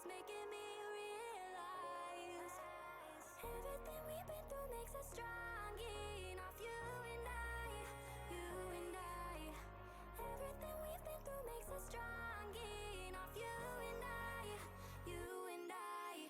It's making me realize everything we've been through makes us strong enough. You and I, you and I. Everything we've been through makes us strong enough. You and I, you and I.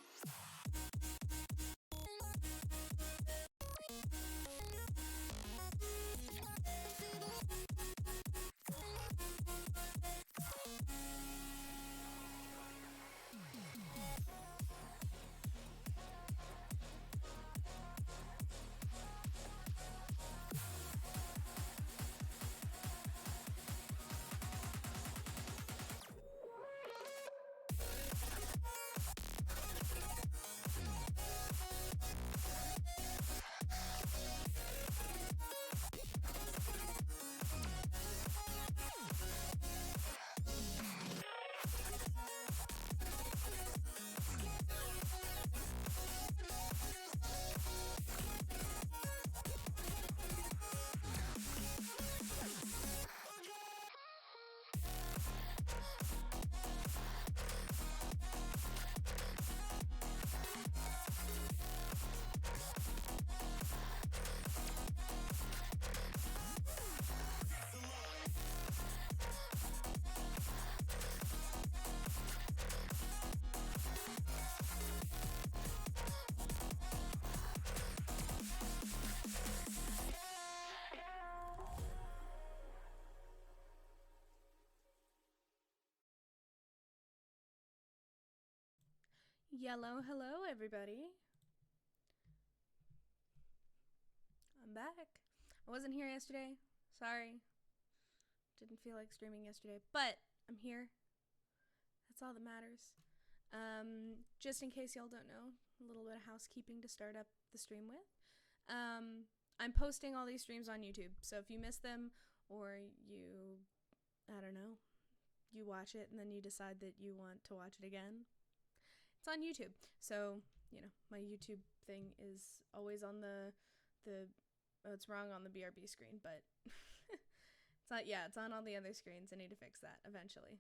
Hello everybody. I'm back. I wasn't here yesterday. Sorry. Didn't feel like streaming yesterday, but I'm here. That's all that matters. Just in case y'all don't know, a little bit of housekeeping to start up the stream with. I'm posting all these streams on YouTube, so if you miss them or you watch it and then you decide that you want to watch it again, it's on YouTube. So, my YouTube thing is always on it's wrong on the BRB screen, but it's on all the other screens. I need to fix that eventually.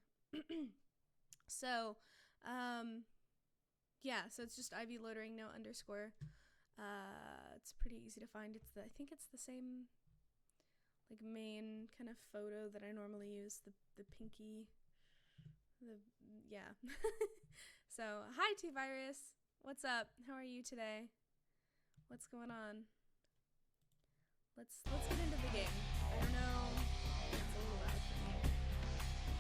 So, so it's just Ivy Loitering, no underscore. It's pretty easy to find. I think it's the same, main kind of photo that I normally use, the pinky. So, hi T-Virus. What's up? How are you today? What's going on? Let's get into the game. I don't know. It's a little loud for me,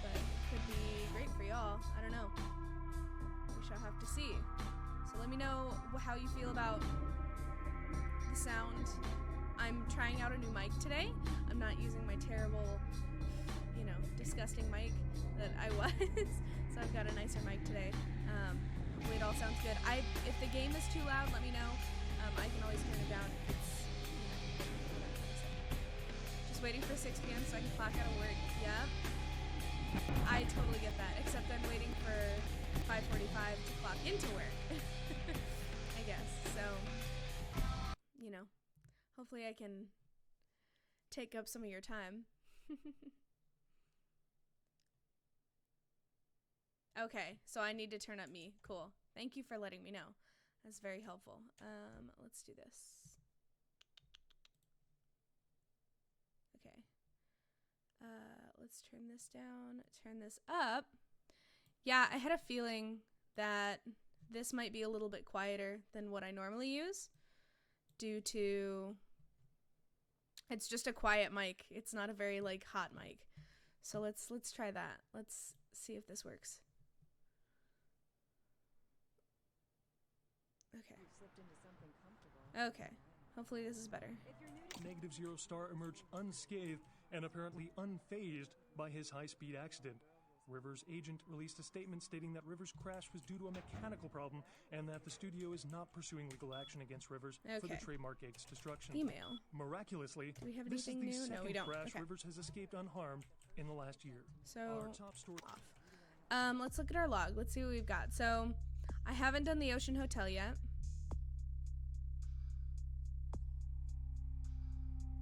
but it could be great for y'all. I don't know. We shall have to see. So let me know how you feel about the sound. I'm trying out a new mic today. I'm not using my terrible, disgusting mic that I was. So I've got a nicer mic today. Hopefully it all sounds good. If the game is too loud, let me know. I can always turn it down if it's, just waiting for 6 p.m. so I can clock out of work. Yep. I totally get that, except I'm waiting for 5:45 to clock into work. I guess. So, hopefully I can take up some of your time. Okay, so I need to turn up me. Cool. Thank you for letting me know. That's very helpful. Let's do this. Okay. Let's turn this down, turn this up. Yeah, I had a feeling that this might be a little bit quieter than what I normally use due to it's just a quiet mic. It's not a very hot mic. So let's try that. Let's see if this works. Okay. Okay. Hopefully this is better. Negative Zero Star emerged unscathed and apparently unfazed by his high-speed accident. Rivers' agent released a statement stating that Rivers' crash was due to a mechanical problem and that the studio is not pursuing legal action against Rivers for the trademark Gates destruction. Email. Miraculously, Do we have this is anything the new? second No, we don't. crash Okay. Rivers has escaped unharmed in the last year. So, Our top story off. Let's look at our log. Let's see what we've got. So, I haven't done the Ocean Hotel yet.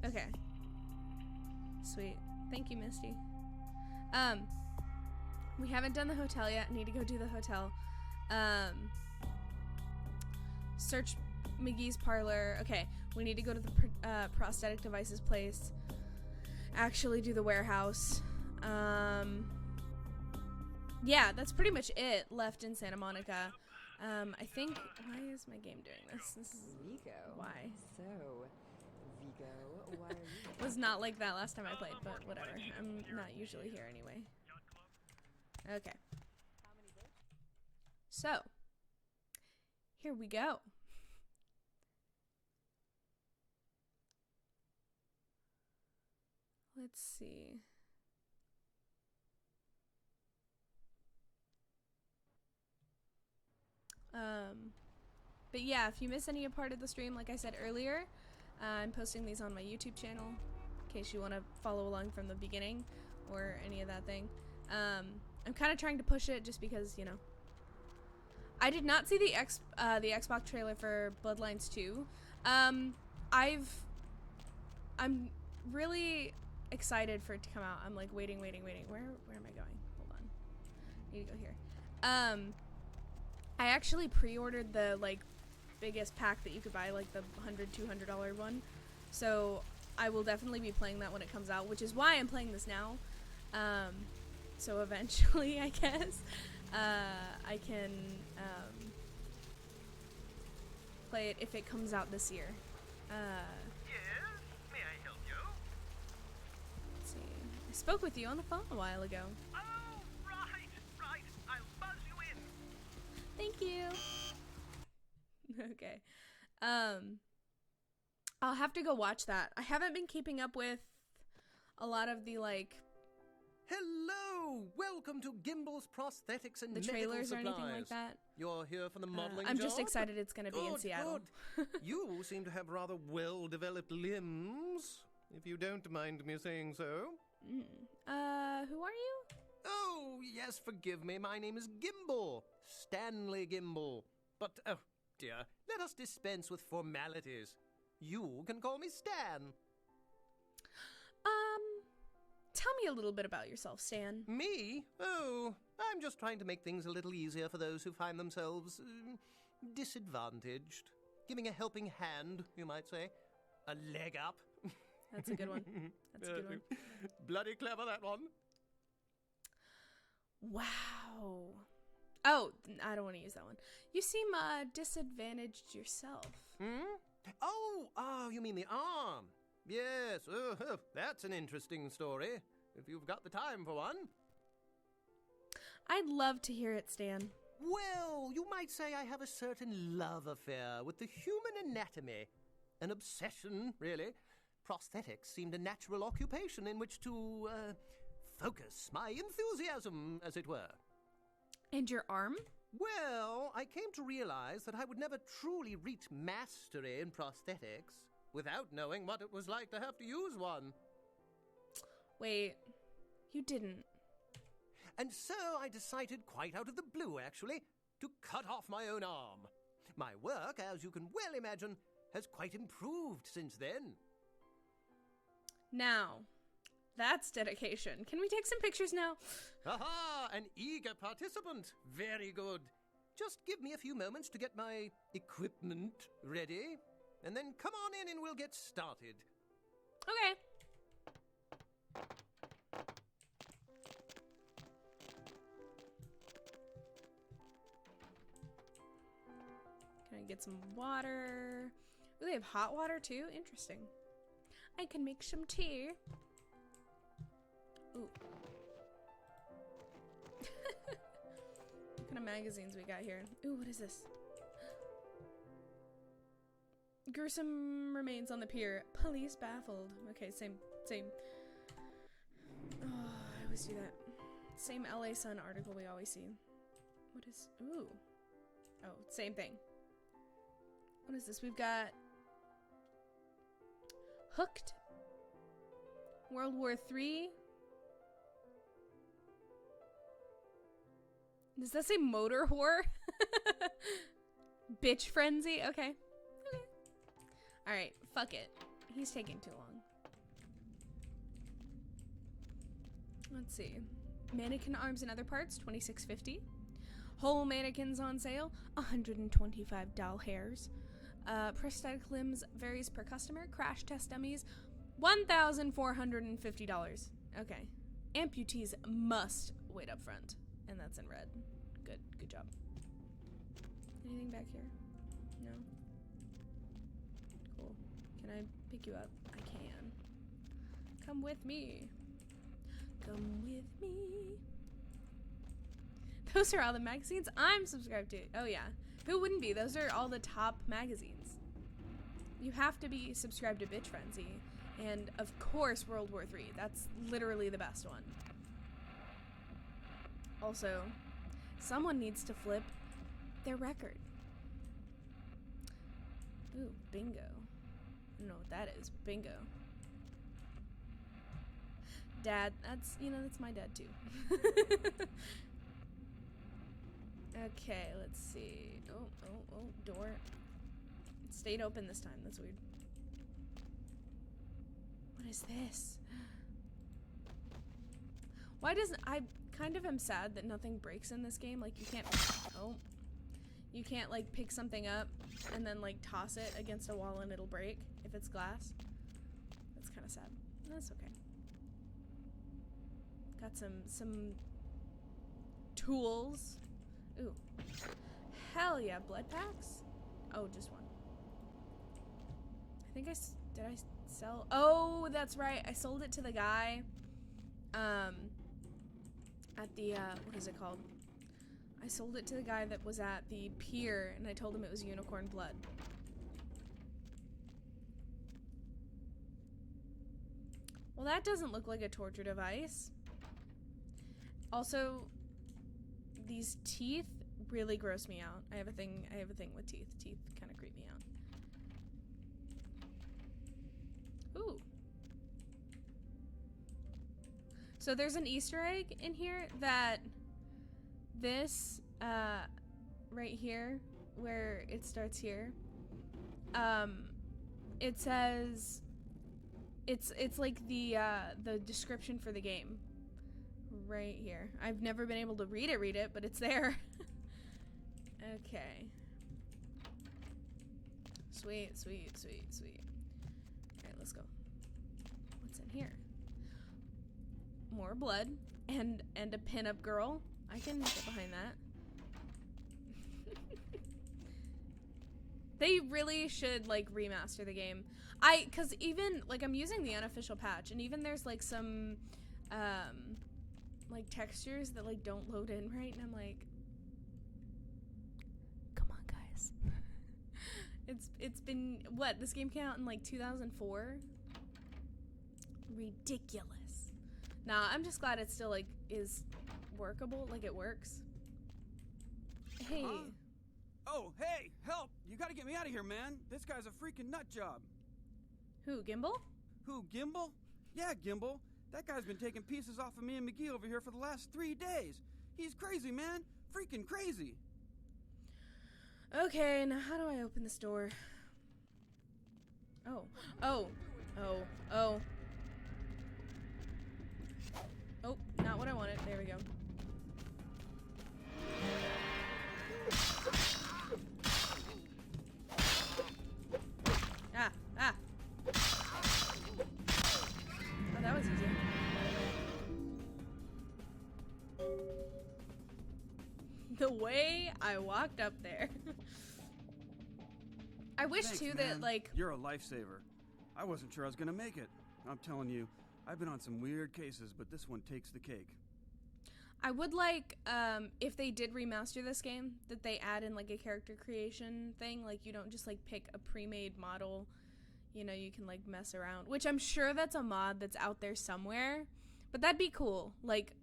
Okay. Sweet. Thank you, Misty. We haven't done the hotel yet. I need to go do the hotel. Search McGee's parlor. Okay, we need to go to the prosthetic devices place. Actually do the warehouse. Yeah, that's pretty much it left in Santa Monica. I think, why is my game doing this? This is Vigo. why. So, Vigo, why are you? It was not like that last time I played, but whatever. I'm not usually here anyway. Okay. So, here we go. Let's see. But yeah, if you miss any part of the stream, like I said earlier, I'm posting these on my YouTube channel in case you want to follow along from the beginning or any of that thing. I'm kind of trying to push it just because, you know. I did not see the Xbox trailer for Bloodlines 2. I'm really excited for it to come out. I'm like waiting. Where am I going? Hold on. I need to go here. I actually pre-ordered the like biggest pack that you could buy, like the $100-$200 one. So I will definitely be playing that when it comes out, which is why I'm playing this now. So eventually, I guess, I can play it if it comes out this year. Yes, may I help you? Let's see. I spoke with you on the phone a while ago. Oh, right. I'll buzz you in. Thank you. Okay. I'll have to go watch that. I haven't been keeping up with a lot of the like Hello! Welcome to Gimble's Prosthetics and the Medical trailers or Supplies. anything like that. You're here for the modeling I'm job? just excited it's going to be in Seattle. Good. You seem to have rather well-developed limbs, if you don't mind me saying so. Who are you? Oh, yes, forgive me. My name is Gimble. Stanley Gimble. But, oh, dear, let us dispense with formalities. You can call me Stan. Tell me a little bit about yourself, Stan. Me? Oh, I'm just trying to make things a little easier for those who find themselves disadvantaged. Giving a helping hand, you might say. A leg up. That's a good one. That's a good one. Bloody clever, that one. Wow. Oh, I don't want to use that one. You seem disadvantaged yourself. Oh, you mean the arm? Yes, that's an interesting story, if you've got the time for one. I'd love to hear it, Stan. Well, you might say I have a certain love affair with the human anatomy. An obsession, really. Prosthetics seemed a natural occupation in which to, focus my enthusiasm, as it were. And your arm? Well, I came to realize that I would never truly reach mastery in prosthetics without knowing what it was like to have to use one. Wait, you didn't. And so I decided, quite out of the blue actually, to cut off my own arm. My work, as you can well imagine, has quite improved since then. Now, that's dedication. Can we take some pictures now? Aha! An eager participant. Very good. Just give me a few moments to get my equipment ready, and then come on in and we'll get started. Okay. Can I get some water? Oh, they have hot water too? Interesting. I can make some tea. Ooh. What kind of magazines we got here? Ooh, what is this? Gruesome remains on the pier. Police baffled. Okay, same. Oh, I always do that. Same LA Sun article we always see. What is... Ooh. Oh, same thing. What is this? We've got... Hooked. World War III. Does that say motor whore? Bitch frenzy? Okay. Alright, fuck it. He's taking too long. Let's see. Mannequin arms and other parts, $26.50. Whole mannequins on sale, 125 doll hairs. Prosthetic limbs varies per customer. Crash test dummies, $1,450. Okay. Amputees must wait up front. And that's in red. Good job. Anything back here? No? Cool. Can I pick you up? I can. Come with me. Come with me. Those are all the magazines I'm subscribed to. Oh yeah. Who wouldn't be? Those are all the top magazines. You have to be subscribed to Bitch Frenzy. And of course World War III. That's literally the best one. Also, someone needs to flip their record. Ooh, bingo. I don't know what that is. Bingo. Dad, that's my dad too. Okay, let's see. Oh, door. It stayed open this time. That's weird. What is this? Why doesn't... I kind of am sad that nothing breaks in this game. Like, you can't... Oh. You can't, like, pick something up and then, like, toss it against a wall and it'll break if it's glass. That's kind of sad. That's okay. Got some tools. Ooh. Hell yeah, blood packs? Oh, just one. I think did I sell? Oh, that's right. I sold it to the guy at the what is it called? I sold it to the guy that was at the pier and I told him it was unicorn blood. Well, that doesn't look like a torture device. Also, these teeth really gross me out. I have a thing with teeth. Teeth kind of creep me out. Ooh. So there's an Easter egg in here that this right here where it starts here, it says it's like the description for the game right here. I've never been able to read it, but it's there. Okay. Sweet. Alright, let's go. What's in here? More blood and a pinup girl. I can get behind that. They really should, like, remaster the game. Cause even, like, I'm using the unofficial patch, and even there's, like, some, like, textures that, like, don't load in right, and I'm like, come on, guys. It's been, what, this game came out in, like, 2004? Ridiculous. Nah, I'm just glad it still, like, is workable, like, it works. Hey. Huh? Oh, hey, help! You gotta get me out of here, man. This guy's a freaking nut job. Who, Gimbal? Who, Gimbal? Yeah, Gimbal. That guy's been taking pieces off of me and McGee over here for the last 3 days. He's crazy, man. Freaking crazy. Okay, now how do I open this door? Oh. Oh, not what I wanted. There we go. Ah. Oh, that was easy. The way I walked up there. I wish Thanks, too man. that, like... You're a lifesaver. I wasn't sure I was gonna make it. I'm telling you, I've been on some weird cases, but this one takes the cake. I would like, if they did remaster this game, that they add in, like, a character creation thing. Like, you don't just, like, pick a pre-made model. You know, you can, like, mess around. Which I'm sure that's a mod that's out there somewhere. But that'd be cool. Like,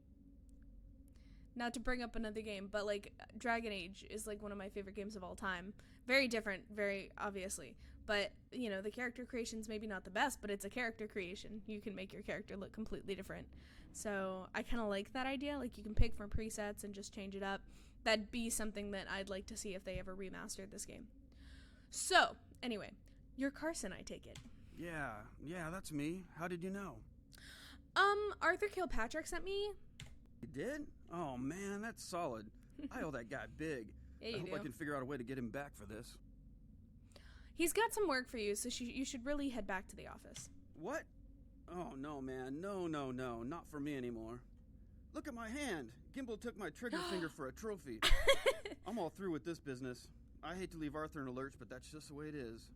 not to bring up another game, but, like, Dragon Age is, like, one of my favorite games of all time. Very different, very obviously. But, you know, the character creation's maybe not the best, but it's a character creation. You can make your character look completely different. So I kind of like that idea. Like, you can pick from presets and just change it up. That'd be something that I'd like to see if they ever remastered this game. So, anyway, you're Carson, I take it. Yeah, that's me. How did you know? Arthur Kilpatrick sent me. You did? Oh, man, that's solid. I owe that guy big. Yeah, I you hope do. I can figure out a way to get him back for this. He's got some work for you, so you should really head back to the office. What? Oh, no, man. No. Not for me anymore. Look at my hand. Gimbal took my trigger finger for a trophy. I'm all through with this business. I hate to leave Arthur in a lurch, but that's just the way it is.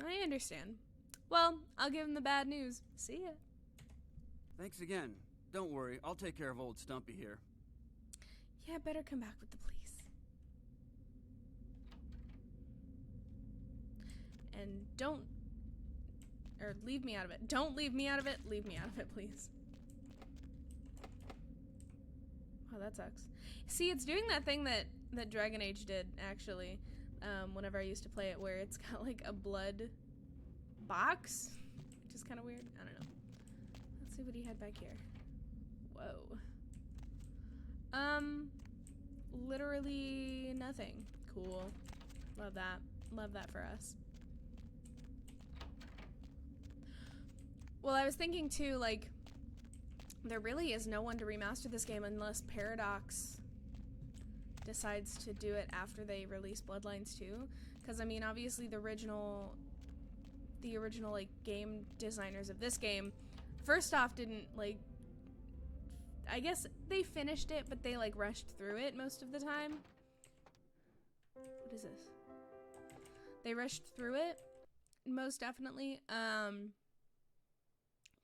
I understand. Well, I'll give him the bad news. See ya. Thanks again. Don't worry, I'll take care of old Stumpy here. Yeah, better come back with the police. And don't... Or leave me out of it. Don't leave me out of it. Leave me out of it, please. Oh, that sucks. See, it's doing that thing that Dragon Age did, actually. Whenever I used to play it, where it's got like a blood box, which is kind of weird. I don't know. Let's see what he had back here. Whoa. Literally nothing. Cool. Love that. Love that for us. Well, I was thinking too, like, there really is no one to remaster this game unless Paradox decides to do it after they release Bloodlines 2. Because, I mean, obviously the original, like, game designers of this game, first off, didn't, like, I guess they finished it, but they, like, rushed through it most of the time. What is this? They rushed through it, most definitely.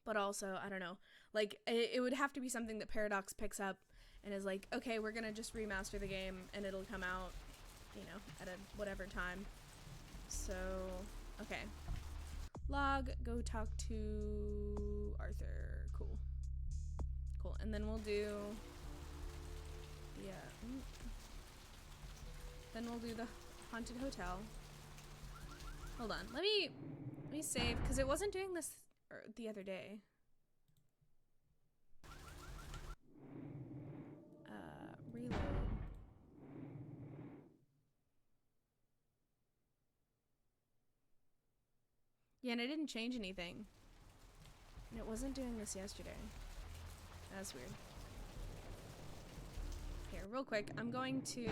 But also, I don't know, like, it would have to be something that Paradox picks up and is like, okay, we're gonna just remaster the game and it'll come out, you know, at a whatever time. So, okay. Log, go talk to Arthur. Cool. Cool, and then we'll do, yeah, then we'll do the haunted hotel. Hold on, let me save, because it wasn't doing this the other day. Reload. Yeah, and I didn't change anything. And it wasn't doing this yesterday. That's weird. Here, real quick, I'm going to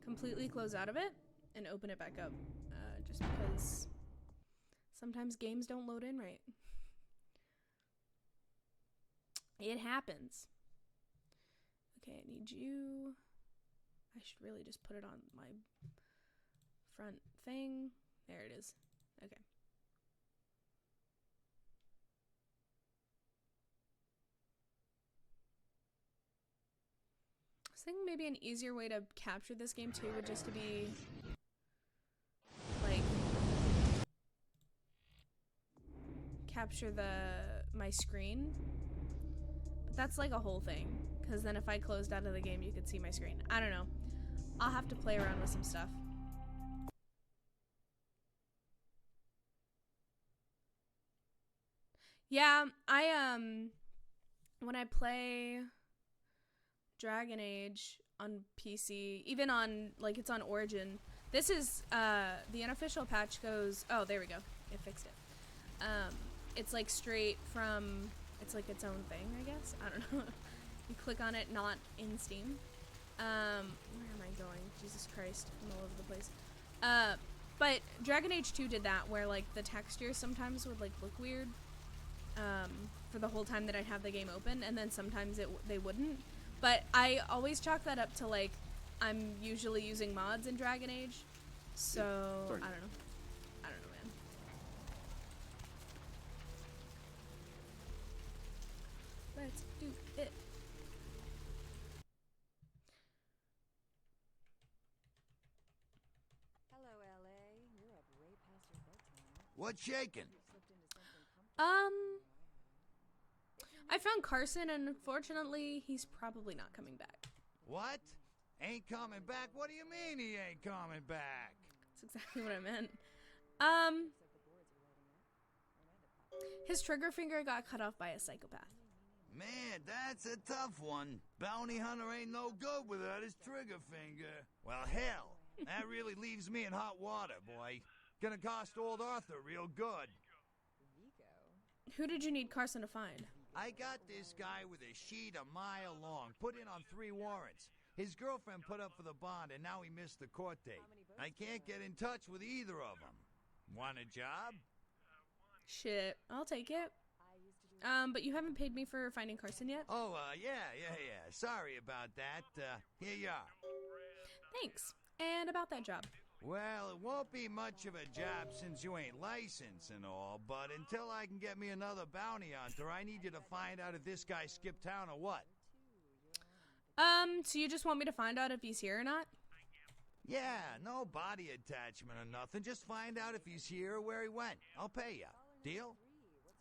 completely close out of it and open it back up. Just because sometimes games don't load in right. It happens. Okay, I need you. I should really just put it on my front thing. There it is. Okay. I was thinking maybe an easier way to capture this game too would just to be like capture my screen. But that's like a whole thing, because then if I closed out of the game you could see my screen. I don't know. I'll have to play around with some stuff. Yeah, when I play Dragon Age on PC, even on, like, it's on Origin, this is, the unofficial patch goes, oh, there we go, it fixed it. It's, like, straight from, it's, like, its own thing, I guess, I don't know. You click on it, not in Steam. Where am I going? Jesus Christ, I'm all over the place. But Dragon Age 2 did that, where, like, the textures sometimes would, like, look weird. For the whole time that I'd have the game open, and then sometimes they wouldn't. But I always chalk that up to, like, I'm usually using mods in Dragon Age, so I don't know. I don't know, man. Let's do it. Hello, LA. You're up way past your bedtime. What's shaking? Slipped into something comfortable. I found Carson, and unfortunately, he's probably not coming back. What? Ain't coming back? What do you mean he ain't coming back? That's exactly what I meant. His trigger finger got cut off by a psychopath. Man, that's a tough one. Bounty hunter ain't no good without his trigger finger. Well, hell, that really leaves me in hot water, boy. Gonna cost old Arthur real good. Who did you need Carson to find? I got this guy with a sheet a mile long, put in on 3 warrants. His girlfriend put up for the bond, and now he missed the court date. I can't get in touch with either of them. Want a job? Shit, I'll take it. But you haven't paid me for finding Carson yet? Oh, yeah. Sorry about that. Here you are. Thanks. And about that job. Well, it won't be much of a job since you ain't licensed and all, but until I can get me another bounty hunter, I need you to find out if this guy skipped town or what. So you just want me to find out if he's here or not? Yeah, no body attachment or nothing. Just find out if he's here or where he went. I'll pay you. Deal?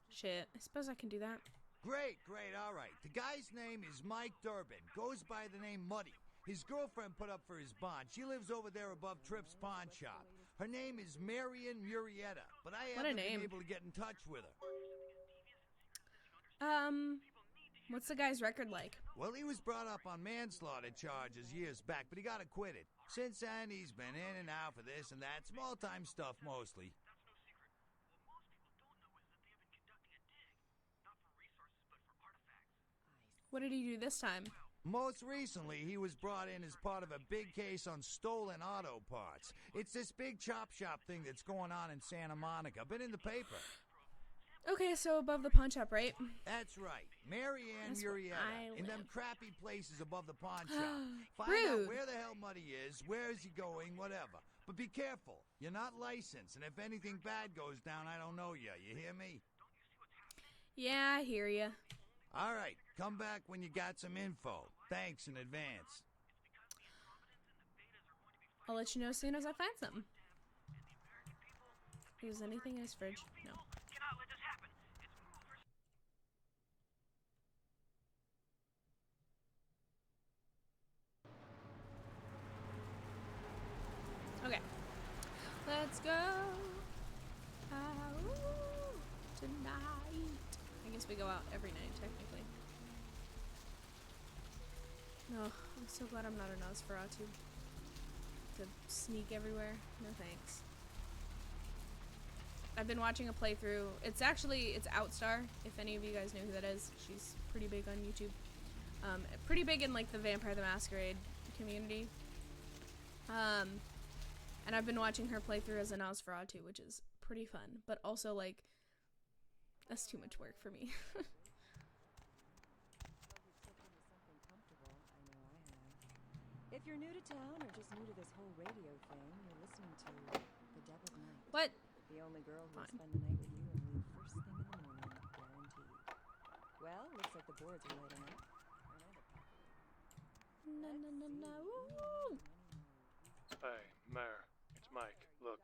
Shit, I suppose I can do that. Great, all right. The guy's name is Mike Durbin. Goes by the name Muddy. His girlfriend put up for his bond. She lives over there above Tripp's pawn shop. Her name is Marion Murrieta, but I haven't been able to get in touch with her. What's the guy's record like? Well, he was brought up on manslaughter charges years back, but he got acquitted. Since then, he's been in and out for this and that. Small-time stuff, mostly. What did he do this time? Most recently, he was brought in as part of a big case on stolen auto parts. It's this big chop shop thing that's going on in Santa Monica. Been in the paper. Okay, so above the pawn shop, right? That's right. Marianne Murrieta. In them crappy places above the pawn shop. Find Rude. out where the hell Muddy is, where is he going, whatever. But be careful. You're not licensed, and if anything bad goes down, I don't know you. You hear me? Yeah, I hear ya. All right. Come back when you got some info. Thanks in advance. I'll let you know as soon as I find something. Is anything in his fridge? No. Cannot let this happen. Okay. Let's go out tonight. I guess we go out every night, technically. Oh, I'm so glad I'm not a Nosferatu. To sneak everywhere. No thanks. I've been watching a playthrough. It's Outstar, if any of you guys know who that is. She's pretty big on YouTube. Pretty big in like the Vampire the Masquerade community. And I've been watching her playthrough as a Nosferatu, which is pretty fun. But also like, that's too much work for me. If you're new to town or just new to this whole radio thing, you're listening to The Deviled Night. What? The only girl who'll Fine. spend the night with you and leave first thing in the morning, guaranteed. Well, looks like the boards are lighting up. Na na na na. Woo! Hey, Mayor, it's Mike. Look,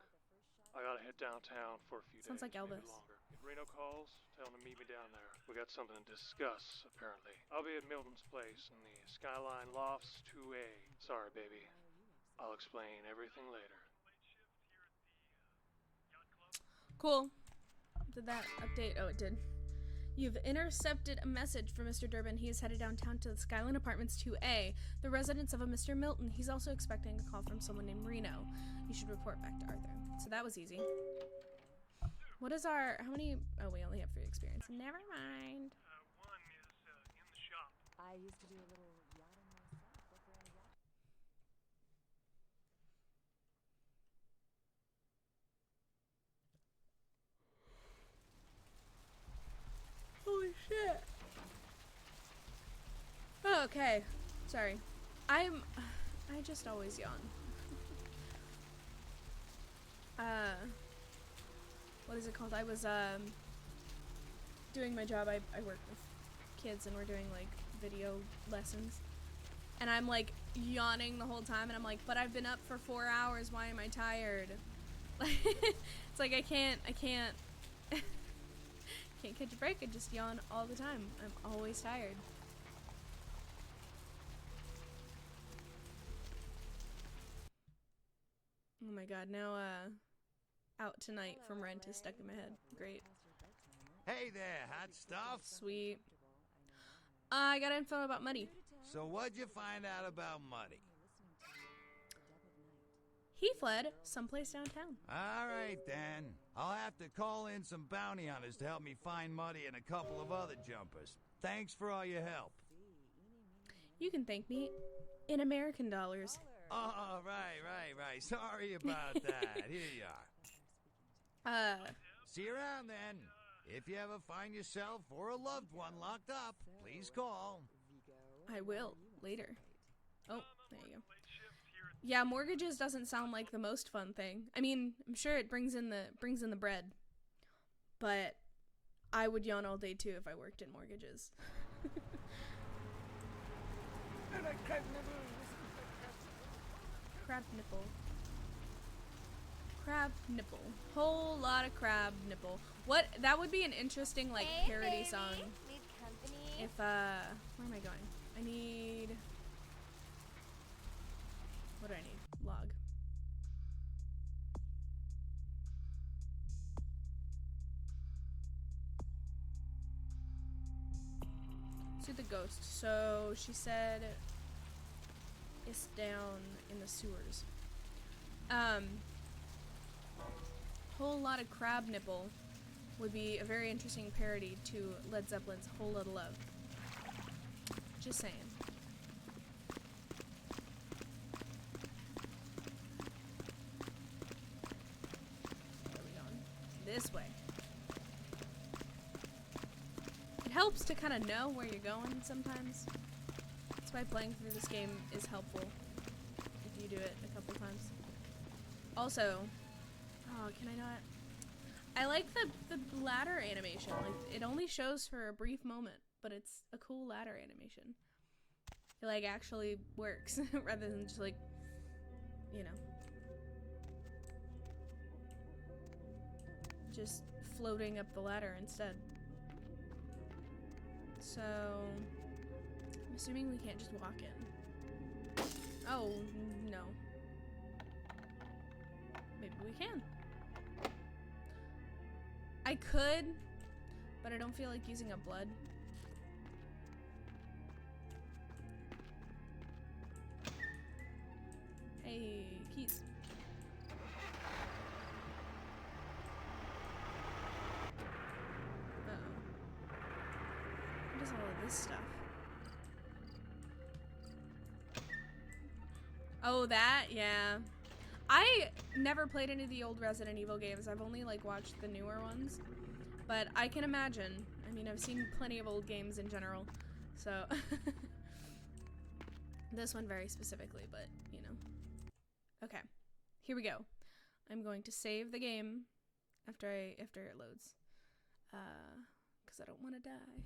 I gotta head downtown for a few Sounds days, like Elvis. maybe longer. If Reno calls, tell him to meet me down there. We got something to discuss, apparently. I'll be at Milton's place in the Skyline Lofts 2A. Sorry, baby. I'll explain everything later. Cool. Did that update? Oh, it did. You've intercepted a message from Mr. Durbin. He is headed downtown to the Skyline Apartments 2A, the residence of a Mr. Milton. He's also expecting a call from someone named Reno. You should report back to Arthur. So that was easy. What is our... How many... Oh, we only have 3 experience. Never mind. One is in the shop. I used to do a little yachting myself. Look around a yacht. Holy shit. Oh, okay. Sorry. I just always yawn. What is it called? I was, doing my job. I work with kids and we're doing, like, video lessons. And I'm, like, yawning the whole time and I'm like, but I've been up for 4 hours. Why am I tired? It's like I can't can't catch a break. I just yawn all the time. I'm always tired. Oh my god, now Out Tonight from Rent is stuck in my head. Great. Hey there, hot stuff. Sweet. I got info about Muddy. So what'd you find out about Muddy? He fled someplace downtown. All right, then. I'll have to call in some bounty hunters to help me find Muddy and a couple of other jumpers. Thanks for all your help. You can thank me in American dollars. Oh, right. Sorry about that. Here you are. See you around, then. If you ever find yourself or a loved one locked up, please call. I will, later. Oh, there you go. Yeah, mortgages doesn't sound like the most fun thing. I mean, I'm sure it brings in the bread. But I would yawn all day too if I worked in mortgages. Crab nipple. Crab nipple. Whole lot of crab nipple. What? That would be an interesting, like, Hey, parody baby. song. Need company? If, where am I going? I need... What do I need? Log. To the ghost. So, she said... It's down in the sewers. Whole lot of crab nipple would be a very interesting parody to Led Zeppelin's Whole Lotta Love. Just saying. Where are we going? This way. It helps to kind of know where you're going sometimes. That's why playing through this game is helpful if you do it a couple times. Also, oh, can I not? I like the ladder animation. Like, it only shows for a brief moment, but it's a cool ladder animation. It, like, actually works rather than just, like, you know, just floating up the ladder instead. So, I'm assuming we can't just walk in. Oh, no. Maybe we can. I could, but I don't feel like using up blood. Hey, keys. Uh-oh. What is all of this stuff? Oh, that? Yeah. I never played any of the old Resident Evil games. I've only, like, watched the newer ones. But I can imagine. I mean, I've seen plenty of old games in general. So, this one very specifically, but, you know. Okay. Here we go. I'm going to save the game after it loads. 'Cause I don't want to die.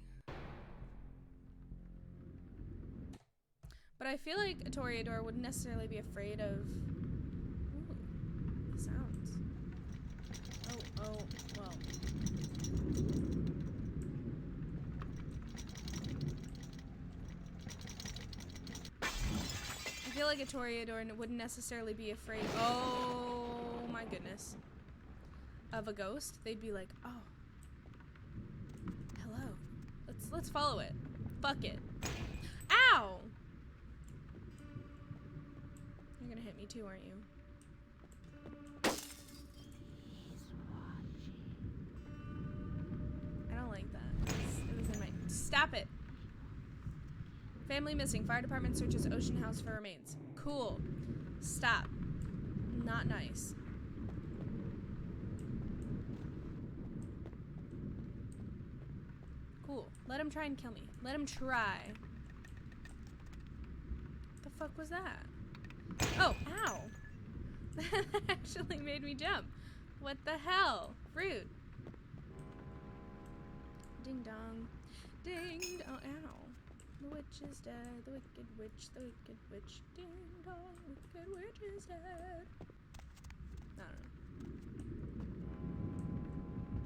But I feel like a Toreador wouldn't necessarily be afraid of... Ooh, the sounds. Oh, well. I feel like a Toreador wouldn't necessarily be afraid... Oh, my goodness. Of a ghost. They'd be like, oh. Hello. Let's follow it. Fuck it. Ow! You're gonna hit me too, aren't you? I don't like that. It was in my... Stop it! Family missing. Fire department searches Ocean House for remains. Cool. Stop. Not nice. Cool. Let him try and kill me. Let him try. What the fuck was that? Oh, ow. That actually made me jump. What the hell? Rude. Ding dong. Ding dong. Ow. The witch is dead. The wicked witch. The wicked witch. Ding dong. The wicked witch is dead. I don't know.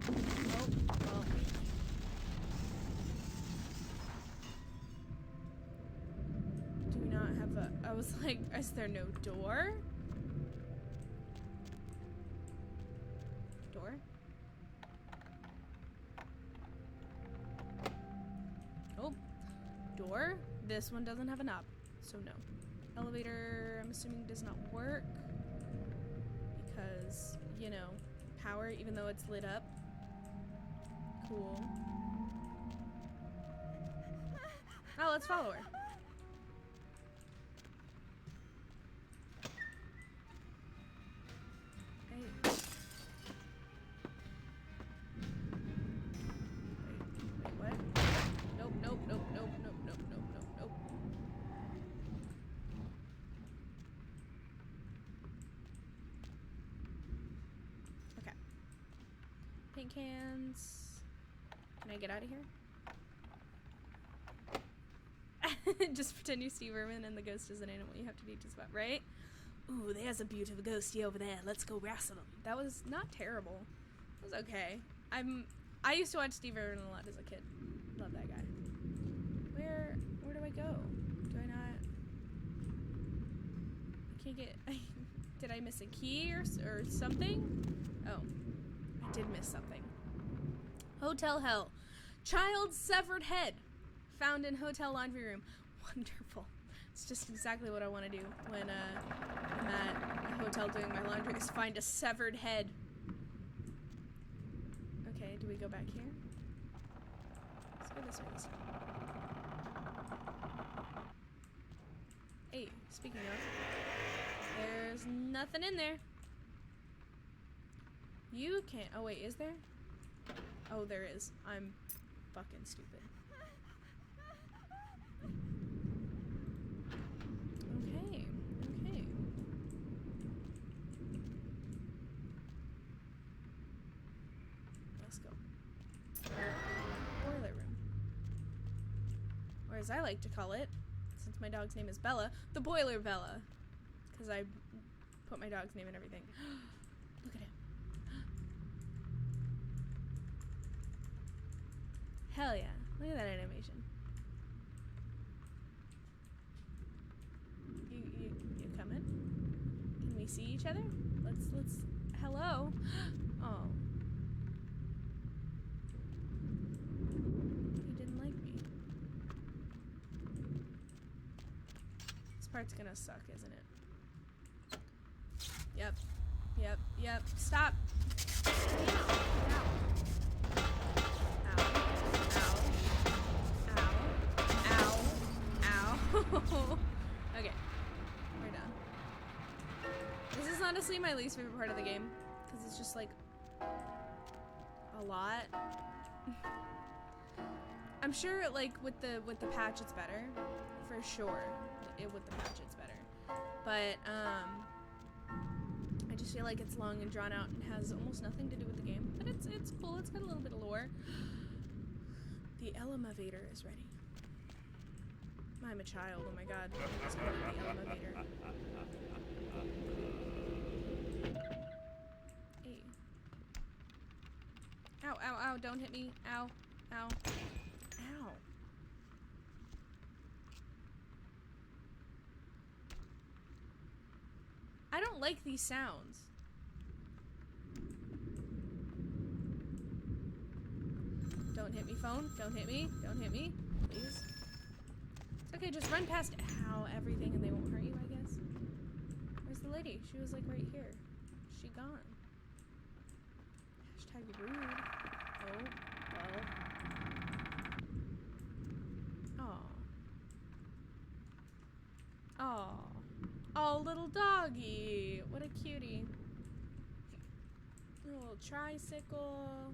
Oh, well. Do we not have a... I was like, is there no door? Door? Oh. Door? This one doesn't have a knob, so no. Elevator, I'm assuming does not work. has, you know, power even though it's lit up. Cool. Oh, let's follow her. Hey. Wait, what? Nope, nope, nope, nope, nope, nope, nope, nope, nope. Okay. Paint cans. Can I get out of here? Just pretend you see vermin and the ghost is an animal you have to beat to spot, right? Ooh, there's a beautiful ghosty over there. Let's go wrestle him. That was not terrible. It was okay. I used to watch Steve Irwin a lot as a kid. Love that guy. Where do I go? Do I not? I can't get. Did I miss a key or something? Oh, I did miss something. Hotel hell. Child's severed head found in hotel laundry room. Wonderful. It's just exactly what I want to do when I'm at a hotel doing my laundry, is find a severed head. Okay, do we go back here? Let's go this way this time. Hey, speaking of, there's nothing in there. You can't. Oh wait, is there? Oh, there is. I'm fucking stupid. Okay, okay. Let's go. Boiler room. Or as I like to call it, since my dog's name is Bella, the Boiler Bella. Because I put my dog's name in everything. Look at him. Hell yeah. Look at that animation. You coming? Can we see each other? Let's hello? Oh. He didn't like me. This part's gonna suck, isn't it? Yep. Yep. Yep. Stop. Ow. Okay, we're done. This is honestly my least favorite part of the game, because it's just like a lot. I'm sure like with the patch it's better, for sure. With the patch it's better, but I just feel like it's long and drawn out and has almost nothing to do with the game. But it's cool. It's got a little bit of lore. The elevator is ready. I'm a child, oh my god. Let's go to the elevator. Hey. Ow, ow, ow, don't hit me. Ow, ow, ow. I don't like these sounds. Don't hit me, phone. Don't hit me. Don't hit me. Please. It's okay, just run past everything and they won't hurt you, I guess. Where's the lady? She was like right here. She gone. Hashtag rude. Oh, well. Aw. Aw. Oh, little doggy. What a cutie. A little tricycle.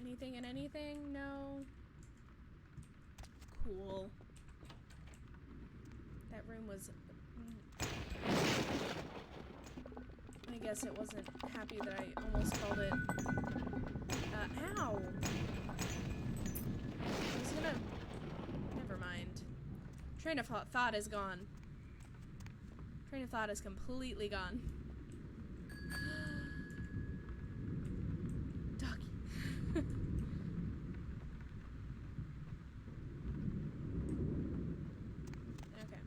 Anything and anything? No. Cool. That room was... I guess it wasn't happy that I almost called it... ow! I was gonna... Never mind. Train of thought is gone. Train of thought is completely gone. Doggy. Okay.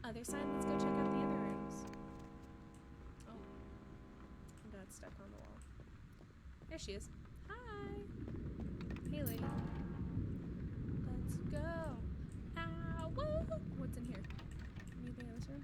Other side, let's go check out the other rooms. Oh. I got stuck on the wall. There she is. Hi! Hey, lady. Let's go. Ow! Woo! What's in here? Anything in this room?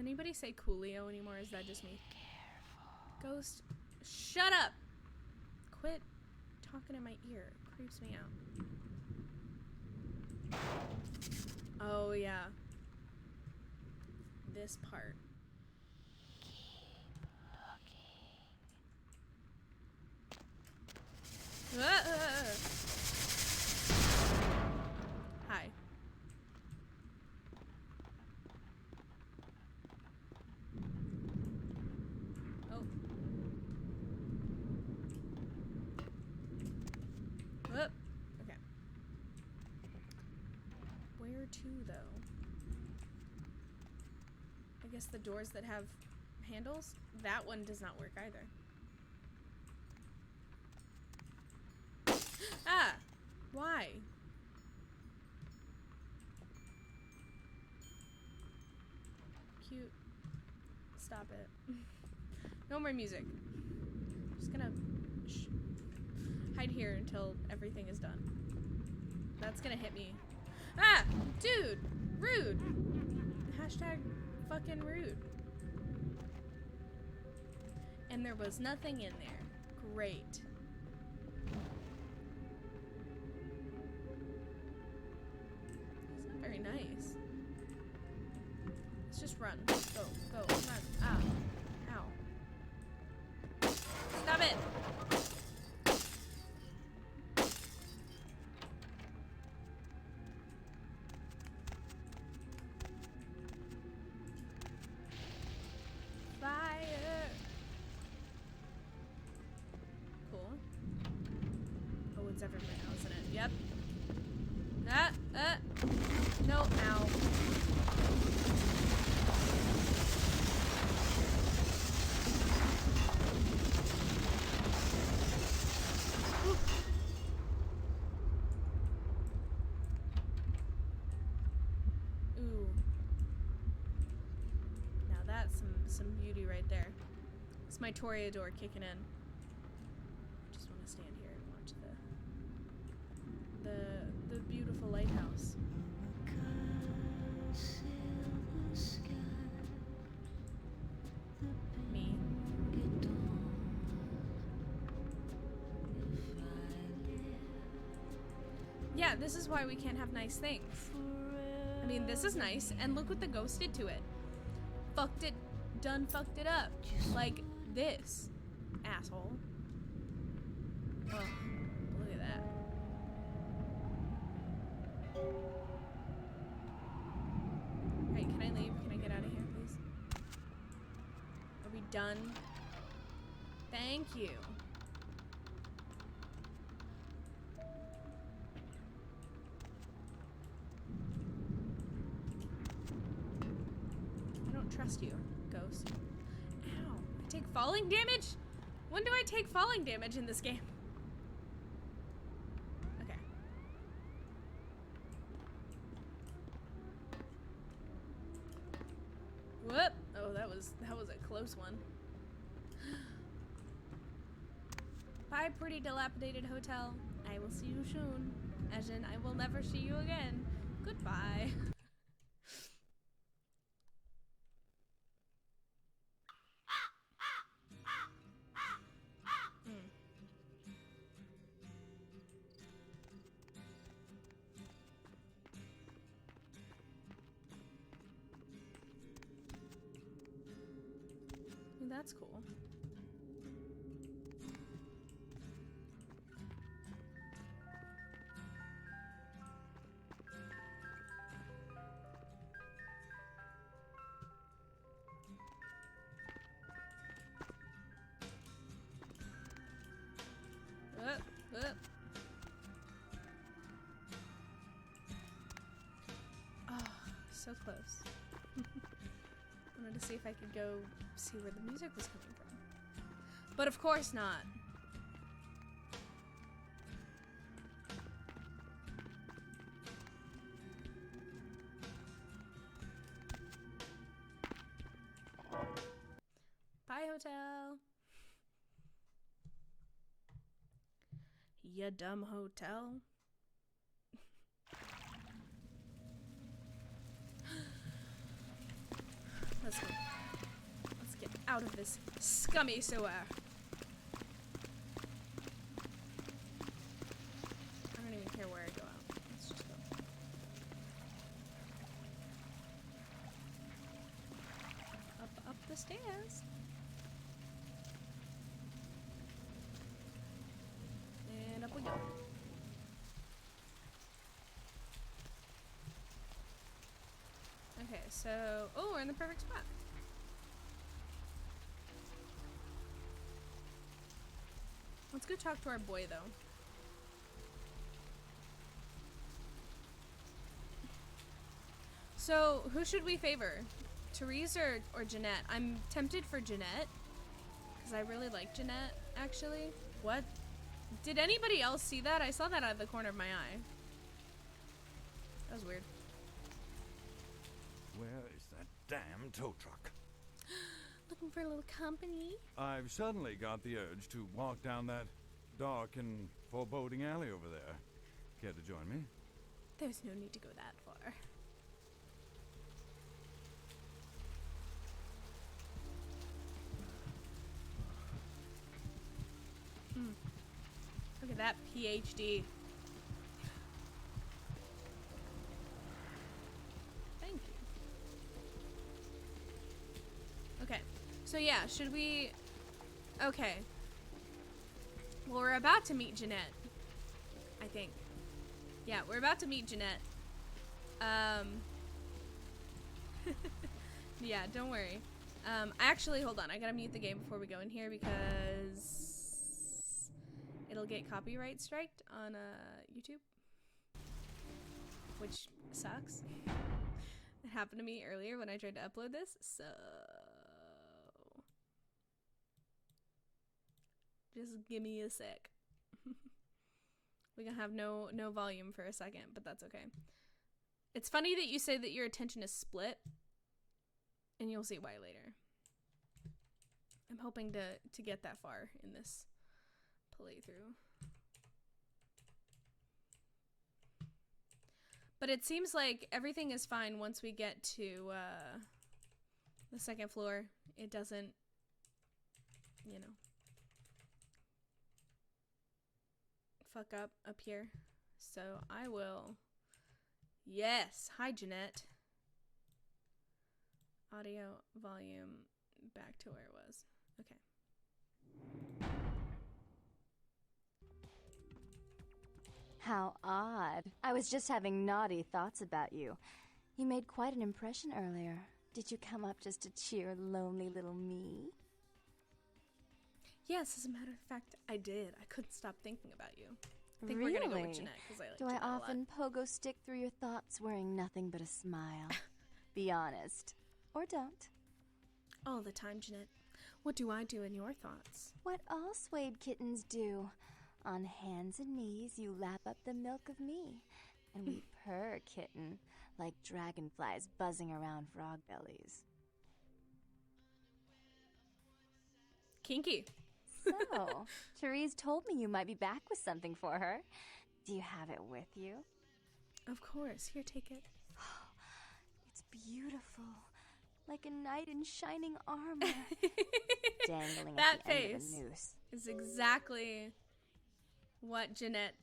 anybody say Coolio anymore? Is that just me? Ghost, shut up! Quit talking in my ear. It creeps me out. Oh, yeah. This part. Hi. Oh. Whoop. Okay. Where to, though? I guess the doors that have handles? That one does not work either. Ah! Why? Cute. Stop it. No more music. Just gonna hide here until everything is done. That's gonna hit me. Ah! Dude! Rude! Hashtag fucking rude. And there was nothing in there. Great. Very nice. Let's just run. Go, go, run. Ow. Ow. Stop it! Fire! Cool. Oh, it's everywhere now, isn't it? Yep. No, ow. Ooh. Now that's some beauty right there. It's my Toreador kicking in. I just want to stand here and watch the beautiful lighthouse. Me. Yeah, this is why we can't have nice things. I mean, this is nice, and look what the ghost did to it. Fucked it up. Like this. Asshole. Oh, look at that. Alright, can I leave? Can I get out of here, please? Are we done? Thank you. I don't trust you, ghost. Ow. I take falling damage? When do I take falling damage in this game? Okay. Whoop! Oh, that was a close one. Bye, pretty dilapidated hotel. I will see you soon. As in, I will never see you again. Goodbye. That's cool. Oh, so close. I wanted to see if I could go see where the music was coming from. But of course not. Bye, hotel. Ya dumb hotel. Let's go. out of this scummy sewer. I don't even care where I go out. Let's just go. Up the stairs. And up we go. Okay, so... Oh, we're in the perfect spot. Let's go talk to our boy, though. So, who should we favor? Therese or Jeanette? I'm tempted for Jeanette. Because I really like Jeanette, actually. What? Did anybody else see that? I saw that out of the corner of my eye. That was weird. Where is that damn tow truck? Looking for a little company? I've suddenly got the urge to walk down that dark and foreboding alley over there. Care to join me? There's no need to go that far. Look at that PhD. Thank you. Okay, so yeah, should we... Okay. Well, we're about to meet Jeanette, I think. Yeah, we're about to meet Jeanette. Yeah, don't worry. Actually, hold on. I gotta mute the game before we go in here because it'll get copyright striked on YouTube, which sucks. It happened to me earlier when I tried to upload this, so just give me a sec. We're gonna have no volume for a second, but that's okay. It's funny that you say that your attention is split, and you'll see why later. I'm hoping to get that far in this playthrough. But it seems like everything is fine once we get to the second floor. It doesn't, you know, fuck up here. So I will... Yes! Hi, Jeanette. Audio volume back to where it was. Okay. How odd. I was just having naughty thoughts about you. You made quite an impression earlier. Did you come up just to cheer lonely little me? Yes, as a matter of fact, I did. I couldn't stop thinking about you. I think Really? we're gonna go with Jeanette because I like Do Jeanette I a lot. often pogo stick through your thoughts wearing nothing but a smile? Be honest. Or don't. All the time, Jeanette. What do I do in your thoughts? What all swayed kittens do. On hands and knees, you lap up the milk of me. And we purr, kitten, like dragonflies buzzing around frog bellies. Kinky. So, Therese told me you might be back with something for her. Do you have it with you? Of course. Here, take it. It's beautiful. Like a knight in shining armor. Dangling That at the end of face a noose. is exactly what Jeanette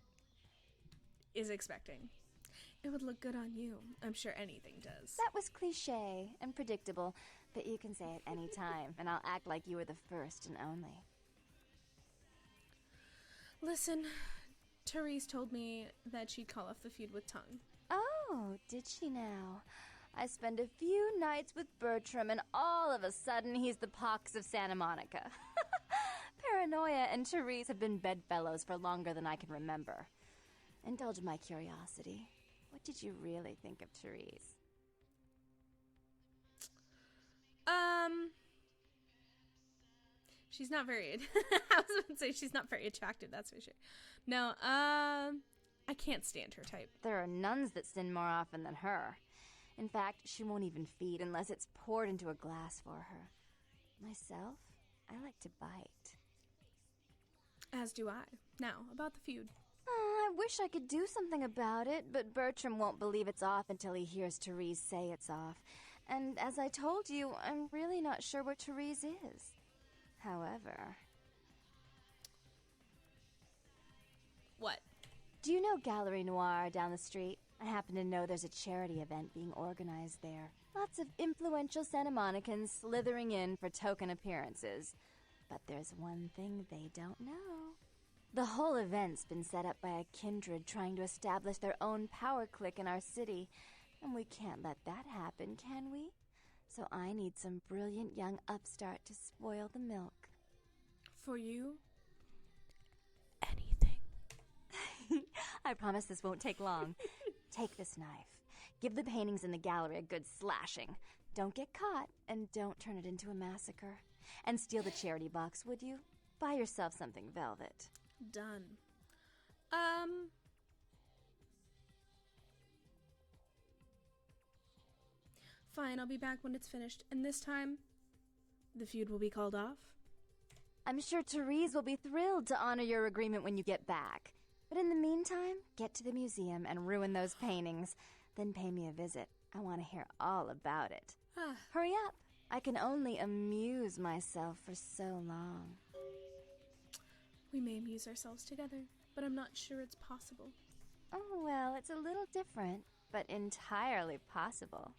is expecting. It would look good on you. I'm sure anything does. That was cliche and predictable, but you can say it any time, and I'll act like you were the first and only. Listen, Therese told me that she'd call off the feud with Tongue. Oh, did she now? I spend a few nights with Bertram, and all of a sudden he's the pox of Santa Monica. Paranoia and Therese have been bedfellows for longer than I can remember. Indulge my curiosity. What did you really think of Therese? She's not very... I was going to say she's not very attractive, that's for sure. No, I can't stand her type. There are nuns that sin more often than her. In fact, she won't even feed unless it's poured into a glass for her. Myself, I like to bite. As do I. Now, about the feud. Oh, I wish I could do something about it, but Bertram won't believe it's off until he hears Therese say it's off. And as I told you, I'm really not sure where Therese is. However... What? Do you know Gallery Noir down the street? I happen to know there's a charity event being organized there. Lots of influential Santa Monicans slithering in for token appearances. But there's one thing they don't know. The whole event's been set up by a kindred trying to establish their own power clique in our city. And we can't let that happen, can we? So I need some brilliant young upstart to spoil the milk. For you? Anything. I promise this won't take long. Take this knife. Give the paintings in the gallery a good slashing. Don't get caught, and don't turn it into a massacre. And steal the charity box, would you? Buy yourself something velvet. Done. Fine, I'll be back when it's finished. And this time, the feud will be called off. I'm sure Therese will be thrilled to honor your agreement when you get back. But in the meantime, get to the museum and ruin those paintings. Then pay me a visit. I want to hear all about it. Hurry up. I can only amuse myself for so long. We may amuse ourselves together, but I'm not sure it's possible. Oh, well, it's a little different, but entirely possible.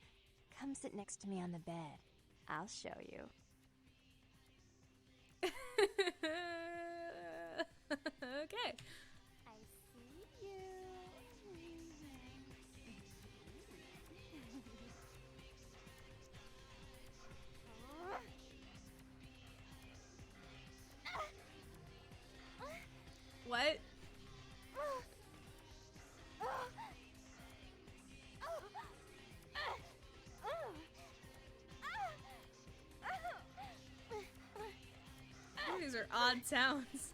Come sit next to me on the bed. I'll show you. Okay. I see you. What? These are odd sounds.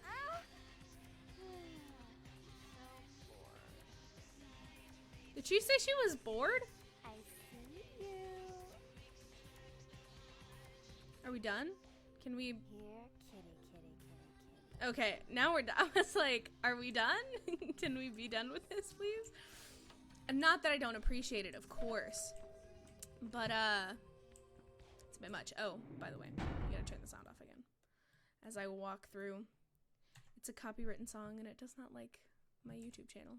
Did she say she was bored? I see you. Are we done? Can we... Here, kitty, kitty, kitty, kitty. Okay, now we're done. I was like, are we done? Can we be done with this, please? And not that I don't appreciate it, of course. But, it's a bit much. Oh, by the way, you gotta turn the sound off again. As I walk through. It's a copywritten song, and it does not like my YouTube channel.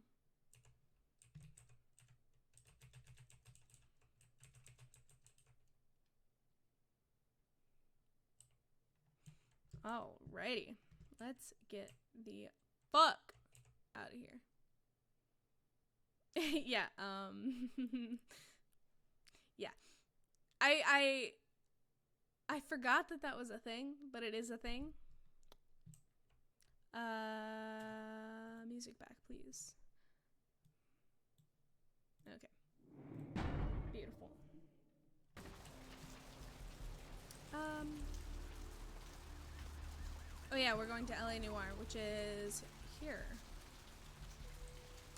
Alrighty. Let's get the fuck out of here. Yeah, yeah. I forgot that that was a thing, but it is a thing. Music back, please. Okay. Beautiful. Oh yeah, we're going to LA Noir, which is here.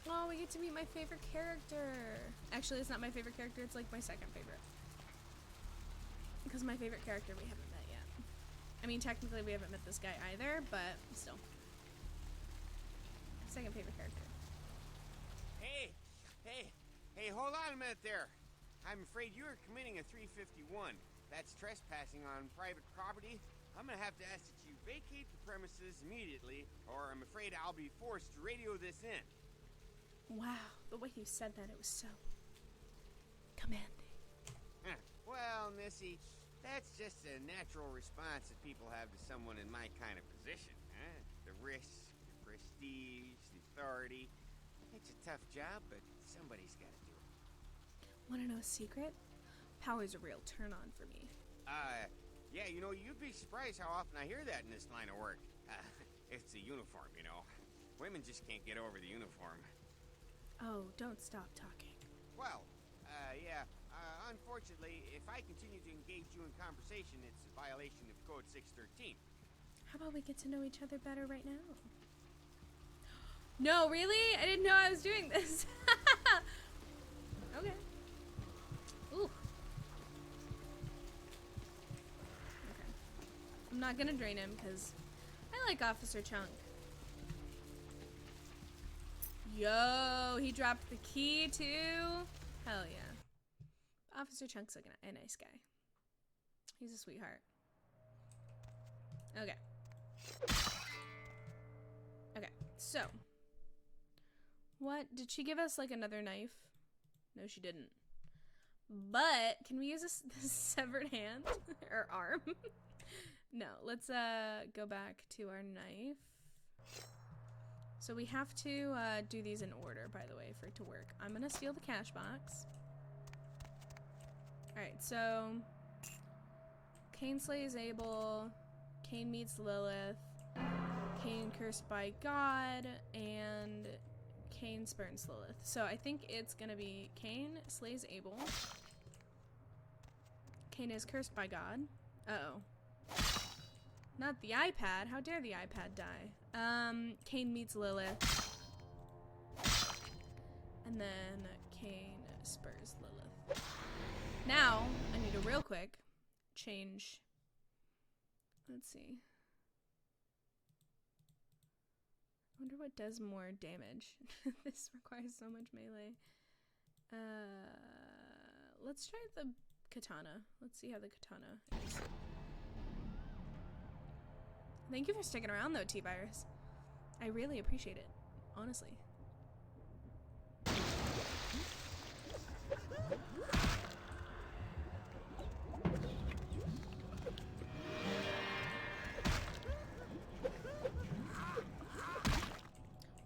Oh, we get to meet my favorite character. Actually, it's not my favorite character, it's like my second favorite. Because my favorite character we haven't met yet. I mean, technically we haven't met this guy either, but still. Second favorite character. Hey, hold on a minute there. I'm afraid you are committing a 351. That's trespassing on private property. I'm gonna have to ask that you vacate the premises immediately, or I'm afraid I'll be forced to radio this in. Wow, the way you said that, it was so commanding. Well, Missy, that's just a natural response that people have to someone in my kind of position. The risks, the prestige, the authority. It's a tough job, but somebody's got to do it. Wanna know a secret? Power's a real turn-on for me. Yeah, you know, you'd be surprised how often I hear that in this line of work. It's a uniform, you know. Women just can't get over the uniform. Oh, don't stop talking. Well, yeah. Unfortunately, if I continue to engage you in conversation, it's a violation of Code 613. How about we get to know each other better right now? No, really? I didn't know I was doing this. Okay. Ooh. Okay. I'm not gonna drain him because I like Officer Chunk. Yo, he dropped the key too? Hell yeah. Officer Chunk's a nice guy. He's a sweetheart. Okay. Okay, so. What? Did she give us, like, another knife? No, she didn't. But, can we use this severed hand? Or arm? No, let's, go back to our knife. So we have to, do these in order, by the way, for it to work. I'm gonna steal the cash box. Alright, so... Cain slays Abel. Cain meets Lilith. Cain cursed by God. And Cain spurns Lilith. So I think it's gonna be Cain slays Abel. Cain is cursed by God. Uh-oh. Not the iPad. How dare the iPad die? Cain meets Lilith. And then Cain spurs Lilith. Now, I need to real quick change. Let's see. I wonder what does more damage. This requires so much melee. Let's try the katana. Let's see how the katana is. Thank you for sticking around though, T-Virus. I really appreciate it. Honestly.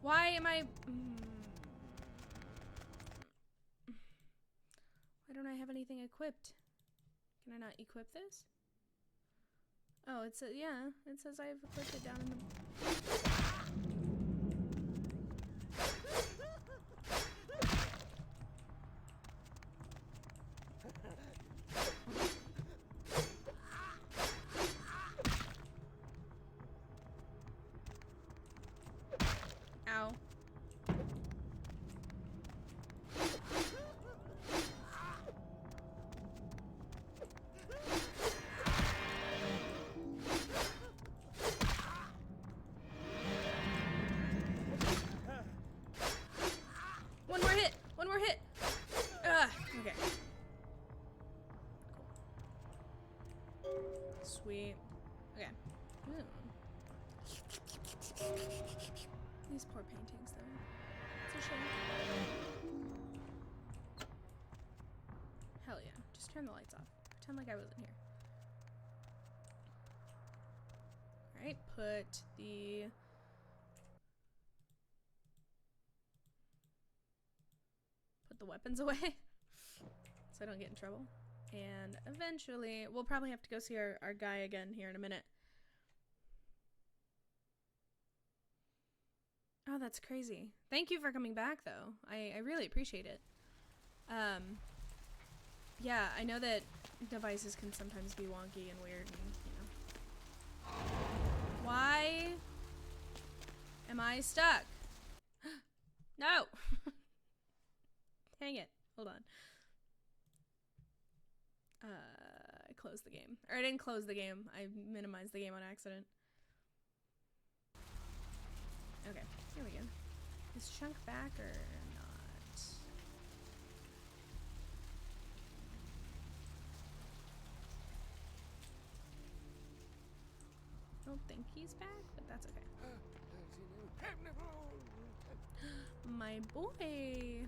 Why am I... Why don't I have anything equipped? Can I not equip this? Oh, it says, yeah, it says I've equipped it down in the... Ow. One more hit! One more hit! Okay. Cool. Sweet. Okay. Ooh. These poor paintings, though. It's a shame. Hell yeah. Just turn the lights off. Pretend like I wasn't here. Alright, put the... Put the weapons away. So I don't get in trouble. And eventually, we'll probably have to go see our guy again here in a minute. Oh, that's crazy. Thank you for coming back, though. I really appreciate it. Yeah, I know that devices can sometimes be wonky and weird and, you know. Why am I stuck? No! Dang it. Hold on. I closed the game. Or I didn't close the game. I minimized the game on accident. Okay, here we go. Is Chunk back or not? I don't think he's back, but that's okay. My boy!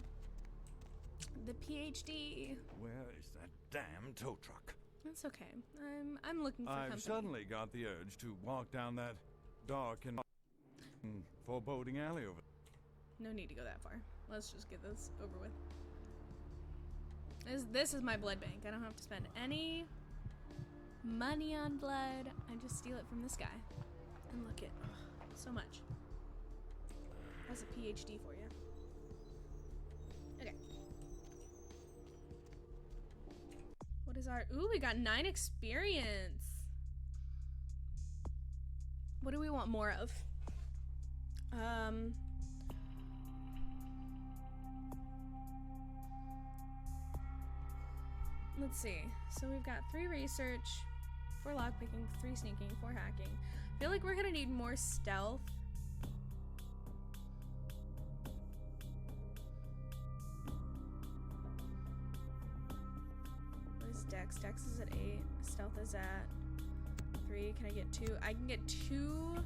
The PhD. Where is that damn tow truck? That's okay. I'm looking for company. I've suddenly got the urge to walk down that dark and foreboding alley over. No need to go that far. Let's just get this over with. This is my blood bank. I don't have to spend any money on blood. I just steal it from this guy. And look at so much. That's a PhD for you. Okay. What is our... Ooh, we got 9 experience. What do we want more of? Let's see. So we've got 3 research, 4 lockpicking, 3 sneaking, 4 hacking. I feel like we're gonna need more stealth. Dex? Dex is at 8. Stealth is at 3. Can I get 2? I can get 2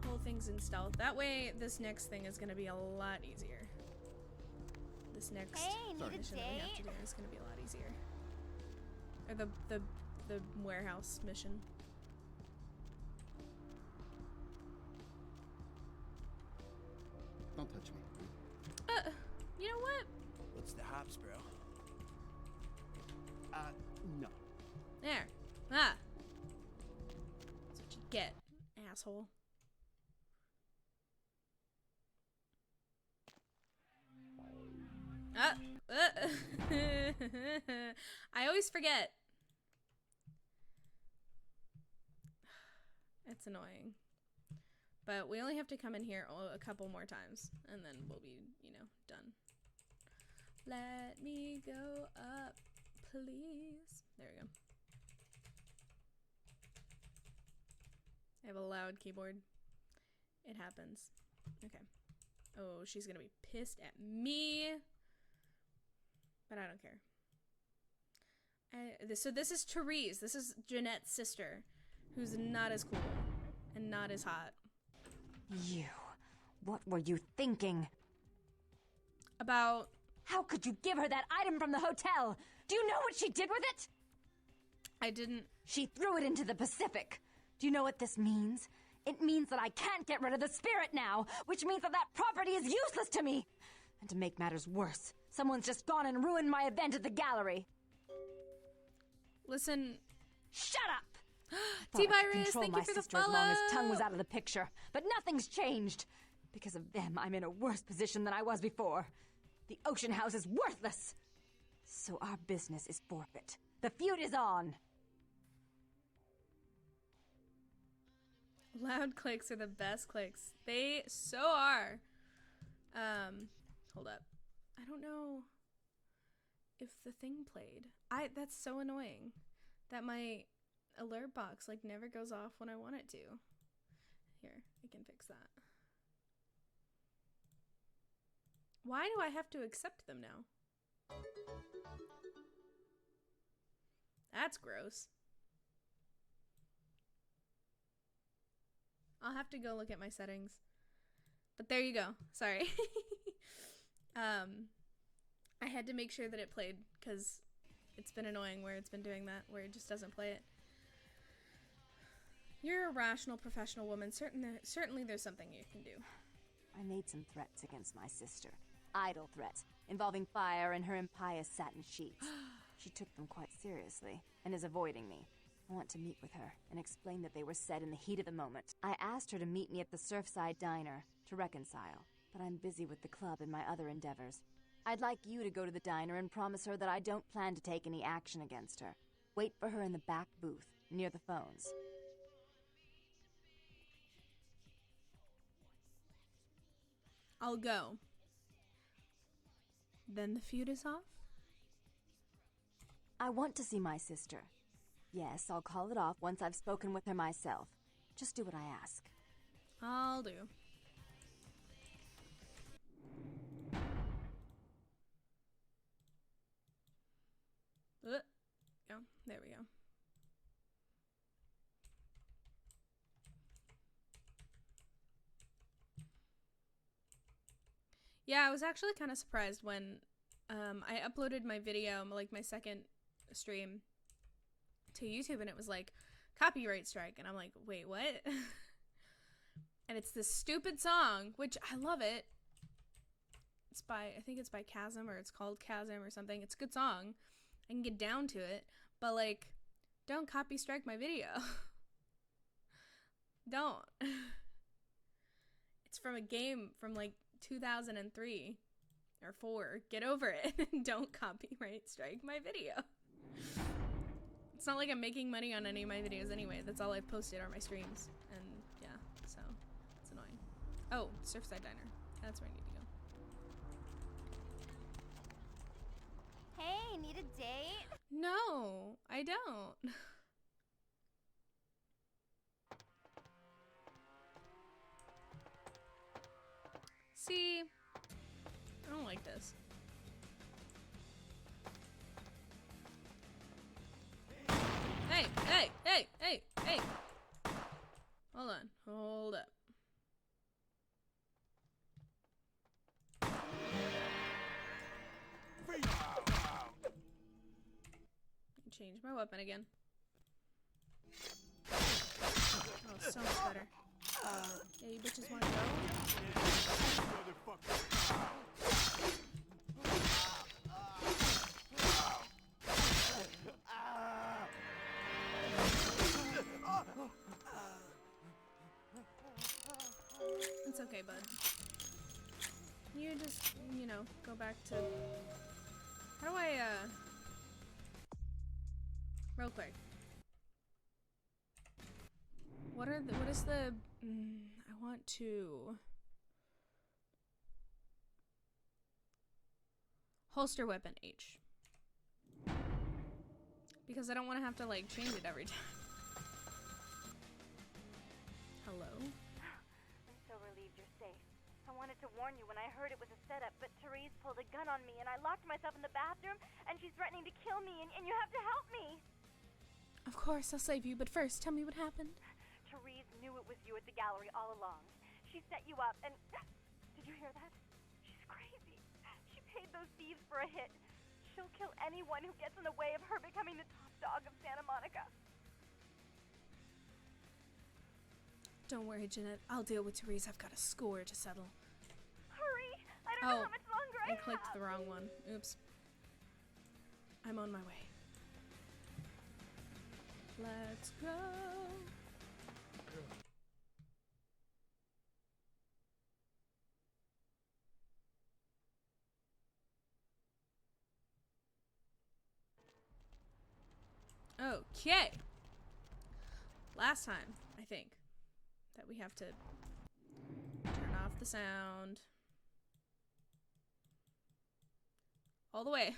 whole things in stealth. That way, this next thing is going to be a lot easier. This next mission that we have to do is going to be a lot easier. Or the warehouse mission. Don't touch me. You know what? What's the hops, bro? No. There. Ah. That's what you get, asshole. I always forget. It's annoying. But we only have to come in here a couple more times, and then we'll be, you know, done. Let me go up, please. There we go. I have a loud keyboard. It happens. Okay. Oh, she's gonna be pissed at me. But I don't care. So this is Therese. This is Jeanette's sister, who's not as cool and not as hot. You. What were you thinking? About... How could you give her that item from the hotel? Do you know what she did with it? I didn't... She threw it into the Pacific. Do you know what this means? It means that I can't get rid of the spirit now, which means that that property is useless to me. And to make matters worse, someone's just gone and ruined my event at the gallery. Listen... Shut up! T-Virus, thank you for the follow! As long as Tongue was out of the picture, but nothing's changed. Because of them, I'm in a worse position than I was before. The Ocean House is worthless. So our business is forfeit. The feud is on. Loud clicks are the best clicks. They so are. Hold up. I don't know if the thing played. That's so annoying that my alert box like never goes off when I want it to. Here, I can fix that. Why do I have to accept them now? That's gross. I'll have to go look at my settings. But there you go. Sorry. I had to make sure that it played because it's been annoying where it's been doing that, where it just doesn't play it. You're a rational, professional woman. Certainly there's something you can do. I made some threats against my sister. Idle threats, involving fire and her impious satin sheets. She took them quite seriously, and is avoiding me. I want to meet with her, and explain that they were said in the heat of the moment. I asked her to meet me at the Surfside Diner, to reconcile, but I'm busy with the club and my other endeavors. I'd like you to go to the diner and promise her that I don't plan to take any action against her. Wait for her in the back booth, near the phones. I'll go. Then the feud is off? I want to see my sister. Yes, I'll call it off once I've spoken with her myself. Just do what I ask. I'll do. Yeah, there we go. Yeah, I was actually kind of surprised when I uploaded my video, like my second stream, to YouTube, and it was like, copyright strike, and I'm like, wait, what? And it's this stupid song, which I love it. It's by, I think it's by Chasm, or it's called Chasm or something. It's a good song. I can get down to it, but like, don't copy strike my video. Don't. It's from a game from like 2003 or 4. Get over it. Don't copyright strike my video. It's not like I'm making money on any of my videos anyway. That's all I've posted are my streams. And yeah, so it's annoying. Oh, Surfside Diner. That's where I need to go. Hey, need a date? No, I don't. See, I don't like this. Hey! Hold on. Hold up. Change my weapon again. Oh, so much better. Yeah, you bitches wanna go? It's okay, bud. You just, go back to... How do I, Real quick. What is the... I want to... Holster weapon H. Because I don't want to have to, like, change it every time. Hello? I'm so relieved you're safe. I wanted to warn you when I heard it was a setup, but Therese pulled a gun on me and I locked myself in the bathroom and she's threatening to kill me and you have to help me! Of course, I'll save you, but first, tell me what happened. Therese knew it was you at the gallery all along. She set you up and... Did you hear that? She's crazy. She paid those thieves for a hit. She'll kill anyone who gets in the way of her becoming the top dog of Santa Monica. Don't worry, Jeanette. I'll deal with Therese. I've got a score to settle. Hurry! I don't know how much longer I have. I clicked the wrong one. Oops. I'm on my way. Let's go. Okay. Last time, I think, that we have to turn off the sound. All the way.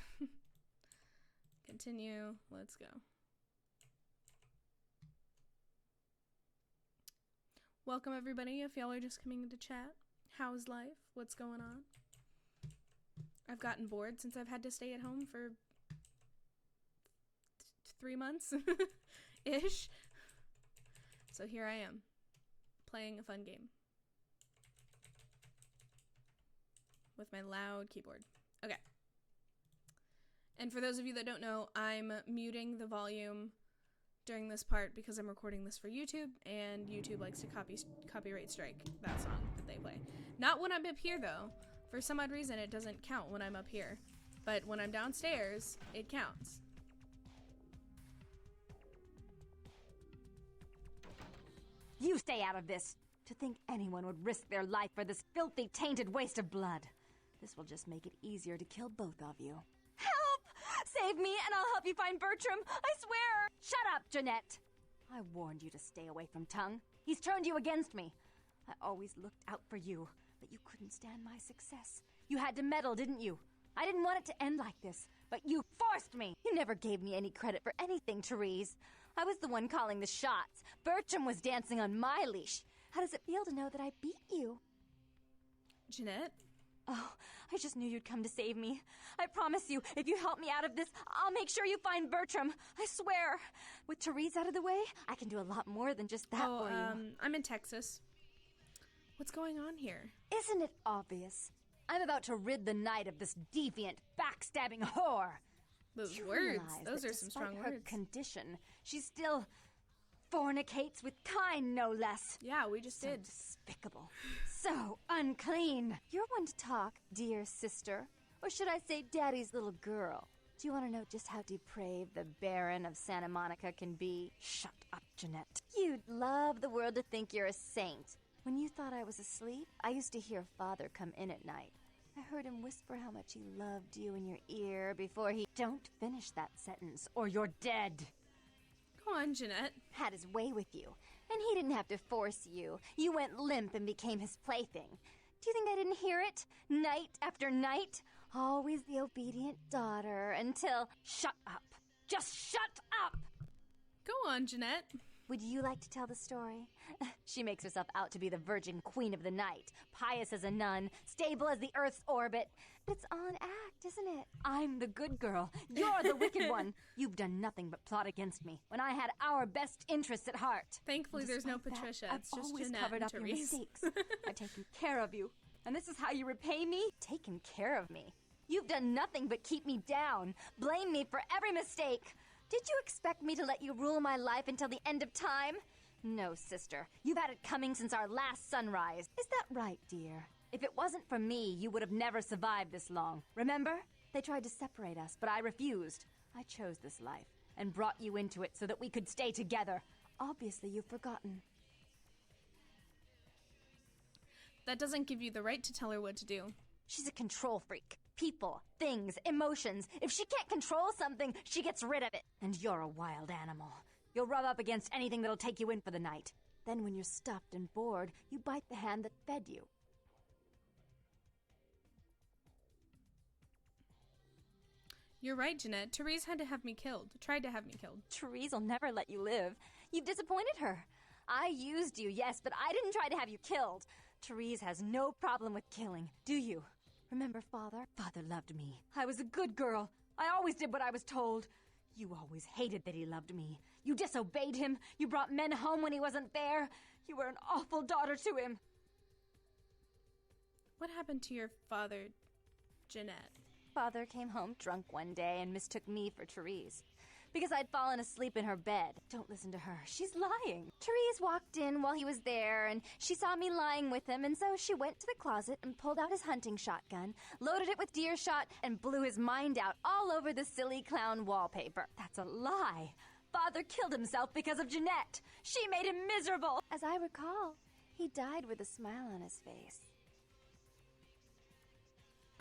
Continue. Let's go. Welcome, everybody. If y'all are just coming into chat, how's life? What's going on? I've gotten bored since I've had to stay at home for 3 months ish. So here I am, playing a fun game with my loud keyboard. Okay. And for those of you that don't know, I'm muting the volume during this part because I'm recording this for YouTube, and YouTube likes to copyright strike that song that they play. Not when I'm up here, though. For some odd reason, it doesn't count when I'm up here. But when I'm downstairs, it counts. You stay out of this. To think anyone would risk their life for this filthy, tainted waste of blood. This will just make it easier to kill both of you. Help! Save me and I'll help you find Bertram. I swear! Shut up, Jeanette! I warned you to stay away from Tongue. He's turned you against me. I always looked out for you, but you couldn't stand my success. You had to meddle, didn't you? I didn't want it to end like this, but you forced me. You never gave me any credit for anything, Therese. I was the one calling the shots. Bertram was dancing on my leash. How does it feel to know that I beat you? Jeanette? Oh, I just knew you'd come to save me. I promise you, if you help me out of this, I'll make sure you find Bertram. I swear. With Therese out of the way, I can do a lot more than just that for you. I'm in Texas. What's going on here? Isn't it obvious? I'm about to rid the night of this deviant, backstabbing whore. Those you words, realize those that are some strong despite her words. Condition, she still fornicates with kind, no less. Yeah, we just did. Despicable. So unclean. You're one to talk, dear sister. Or should I say daddy's little girl? Do you want to know just how depraved the Baron of Santa Monica can be? Shut up, Jeanette. You'd love the world to think you're a saint. When you thought I was asleep, I used to hear Father come in at night. I heard him whisper how much he loved you in your ear before he... Don't finish that sentence, or you're dead. Go on, Jeanette. Had his way with you, and he didn't have to force you. You went limp and became his plaything. Do you think I didn't hear it? Night after night? Always the obedient daughter until... Shut up. Just shut up! Go on, Jeanette. Would you like to tell the story? She makes herself out to be the virgin queen of the night, pious as a nun, stable as the Earth's orbit. But it's all an act, isn't it? I'm the good girl. You're the wicked one. You've done nothing but plot against me when I had our best interests at heart. Thankfully, there's no Despite that, Patricia. I've It's just always Jeanette covered and up your Therese. mistakes. I've taken care of you. And this is how you repay me? Taken care of me. You've done nothing but keep me down, blame me for every mistake. Did you expect me to let you rule my life until the end of time? No, sister. You've had it coming since our last sunrise. Is that right, dear? If it wasn't for me, you would have never survived this long. Remember? They tried to separate us, but I refused. I chose this life and brought you into it so that we could stay together. Obviously, you've forgotten. That doesn't give you the right to tell her what to do. She's a control freak. People, things, emotions. If she can't control something, she gets rid of it. And you're a wild animal. You'll rub up against anything that'll take you in for the night. Then when you're stuffed and bored, you bite the hand that fed you. You're right, Jeanette. Therese had to have me killed. Tried to have me killed. Therese will never let you live. You've disappointed her. I used you, yes, but I didn't try to have you killed. Therese has no problem with killing, do you? Remember Father? Father loved me. I was a good girl. I always did what I was told. You always hated that he loved me. You disobeyed him. You brought men home when he wasn't there. You were an awful daughter to him. What happened to your father, Jeanette? Father came home drunk one day and mistook me for Therese. Because I'd fallen asleep in her bed. Don't listen to her. She's lying. Therese walked in while he was there, and she saw me lying with him, and so she went to the closet and pulled out his hunting shotgun, loaded it with deer shot, and blew his mind out all over the silly clown wallpaper. That's a lie. Father killed himself because of Jeanette. She made him miserable. As I recall, he died with a smile on his face.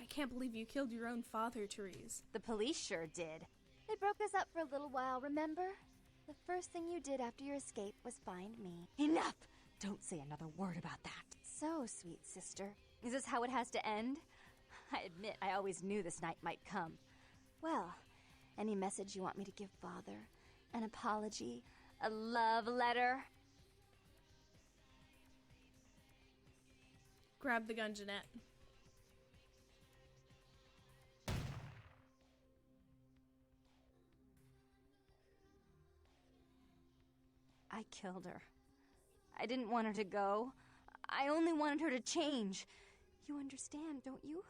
I can't believe you killed your own father, Therese. The police sure did. They broke us up for a little while, remember? The first thing you did after your escape was find me. Enough! Don't say another word about that. So, sweet sister. Is this how it has to end? I admit I always knew this night might come. Well, any message you want me to give Father? An apology? A love letter? Grab the gun, Jeanette. I killed her. I didn't want her to go. I only wanted her to change. You understand, don't you?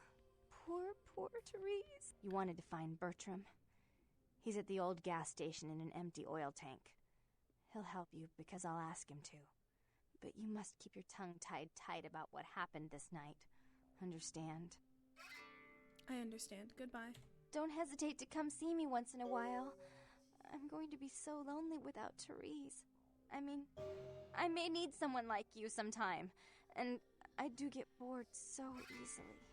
Poor, poor Therese. You wanted to find Bertram. He's at the old gas station in an empty oil tank. He'll help you because I'll ask him to. But you must keep your tongue tied tight about what happened this night. Understand? I understand. Goodbye. Don't hesitate to come see me once in a while. I'm going to be so lonely without Therese. I mean, I may need someone like you sometime, and I do get bored so easily.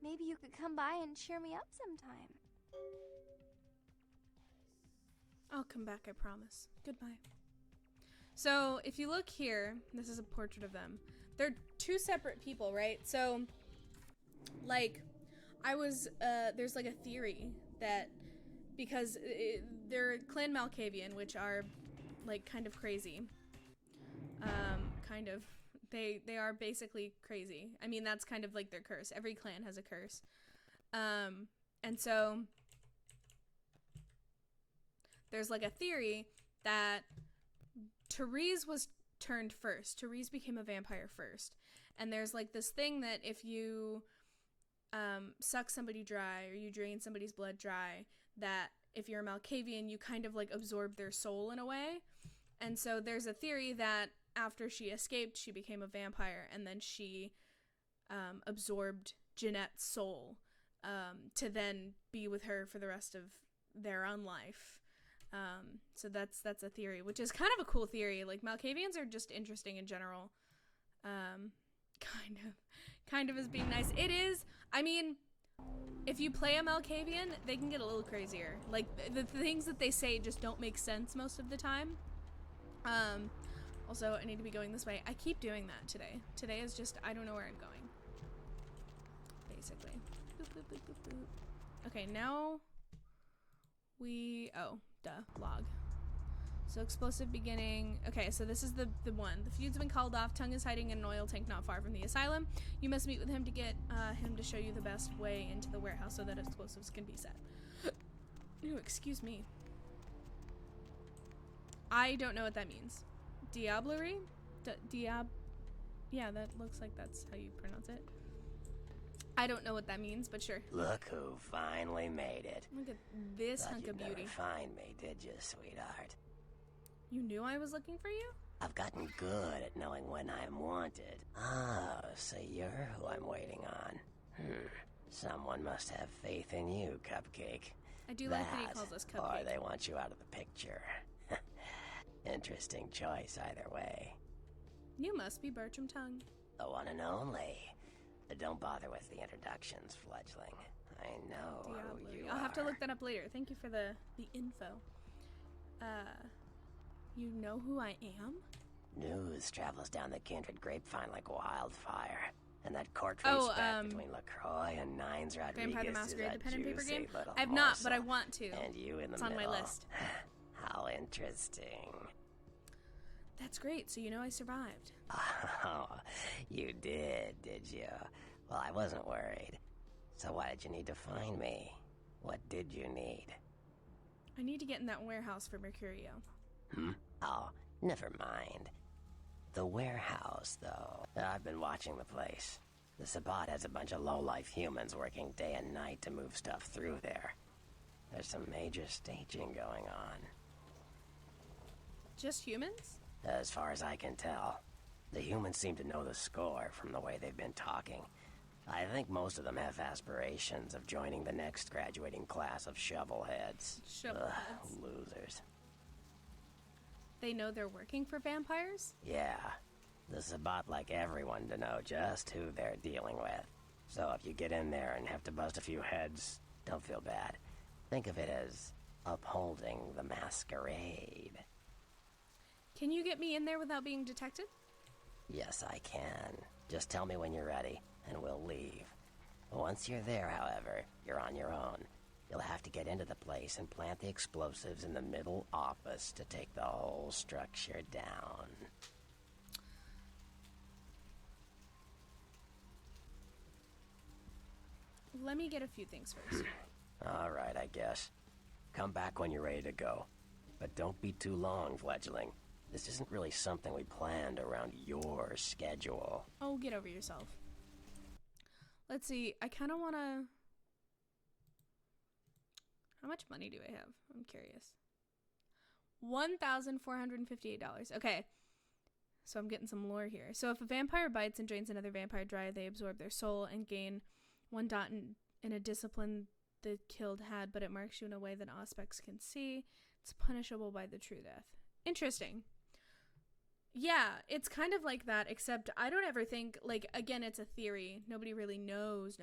Maybe you could come by and cheer me up sometime. I'll come back, I promise. Goodbye. So, if you look here, this is a portrait of them. They're two separate people, right? So, like, there's like a theory that because they're Clan Malkavian, which are like kind of crazy. They are basically crazy. I mean, that's kind of like their curse. Every clan has a curse. And so there's like a theory that Therese was turned first. Therese became a vampire first. And there's like this thing that if you suck somebody dry or you drain somebody's blood dry, that if you're a Malkavian, you kind of like absorb their soul in a way. And so there's a theory that after she escaped, she became a vampire, and then she absorbed Jeanette's soul to then be with her for the rest of their own life. So that's a theory, which is kind of a cool theory. Like, Malkavians are just interesting in general. Kind of as being nice. It is, I mean, if you play a Malkavian, they can get a little crazier. Like, the things that they say just don't make sense most of the time. Also, I need to be going this way. I keep doing that today. Today is just, I don't know where I'm going. Basically. Boop, boop, boop, boop, boop. Okay, now we, log. So explosive beginning. Okay, so this is the one. The feud's been called off. Tongue is hiding in an oil tank not far from the asylum. You must meet with him to get him to show you the best way into the warehouse so that explosives can be set. Ooh, excuse me. I don't know what that means. Diablerie? Yeah, that looks like that's how you pronounce it. I don't know what that means, but sure. Look who finally made it. Look at this Thought hunk of you'd beauty. never find me, did you, sweetheart? You knew I was looking for you? I've gotten good at knowing when I'm wanted. Oh, so you're who I'm waiting on. Someone must have faith in you, Cupcake. I do like that he calls us Cupcake. Or they want you out of the picture. Interesting choice either way. You must be Bertram Tongue. The one and only. But don't bother with the introductions, fledgling. I know who you I'll have to are. look that up later. Thank you for the info. You know who I am? News travels down the Kindred grapevine like wildfire. And that courtroom spat between LaCroix and Nines Rodriguez Vampire the is Masquerade, a the pen and paper juicy game? little I've not, but I morsel. want to. And you in the It's on my middle. list. How interesting. That's great, so you know I survived. Oh, you did you? Well, I wasn't worried. So why did you need to find me? What did you need? I need to get in that warehouse for Mercurio. Oh, never mind. The warehouse, though. I've been watching the place. The Sabbat has a bunch of low-life humans working day and night to move stuff through there. There's some major staging going on. Just humans? As far as I can tell. The humans seem to know the score from the way they've been talking. I think most of them have aspirations of joining the next graduating class of shovelheads. Shovelheads. Losers. They know they're working for vampires? Yeah. The Sabbat like everyone to know just who they're dealing with. So if you get in there and have to bust a few heads, don't feel bad. Think of it as upholding the masquerade. Can you get me in there without being detected? Yes, I can. Just tell me when you're ready, and we'll leave. Once you're there, however, you're on your own. You'll have to get into the place and plant the explosives in the middle office to take the whole structure down. Let me get a few things first. All right, I guess. Come back when you're ready to go. But don't be too long, fledgling. This isn't really something we planned around your schedule. Oh, get over yourself. Let's see. I kind of want to... How much money do I have? I'm curious. $1,458. Okay. So I'm getting some lore here. So if a vampire bites and drains another vampire dry, they absorb their soul and gain 1 dot in a discipline the killed had, but it marks you in a way that aspects can see. It's punishable by the true death. Interesting. Yeah, it's kind of like that, except I don't ever think, like, again, it's a theory. Nobody really knows.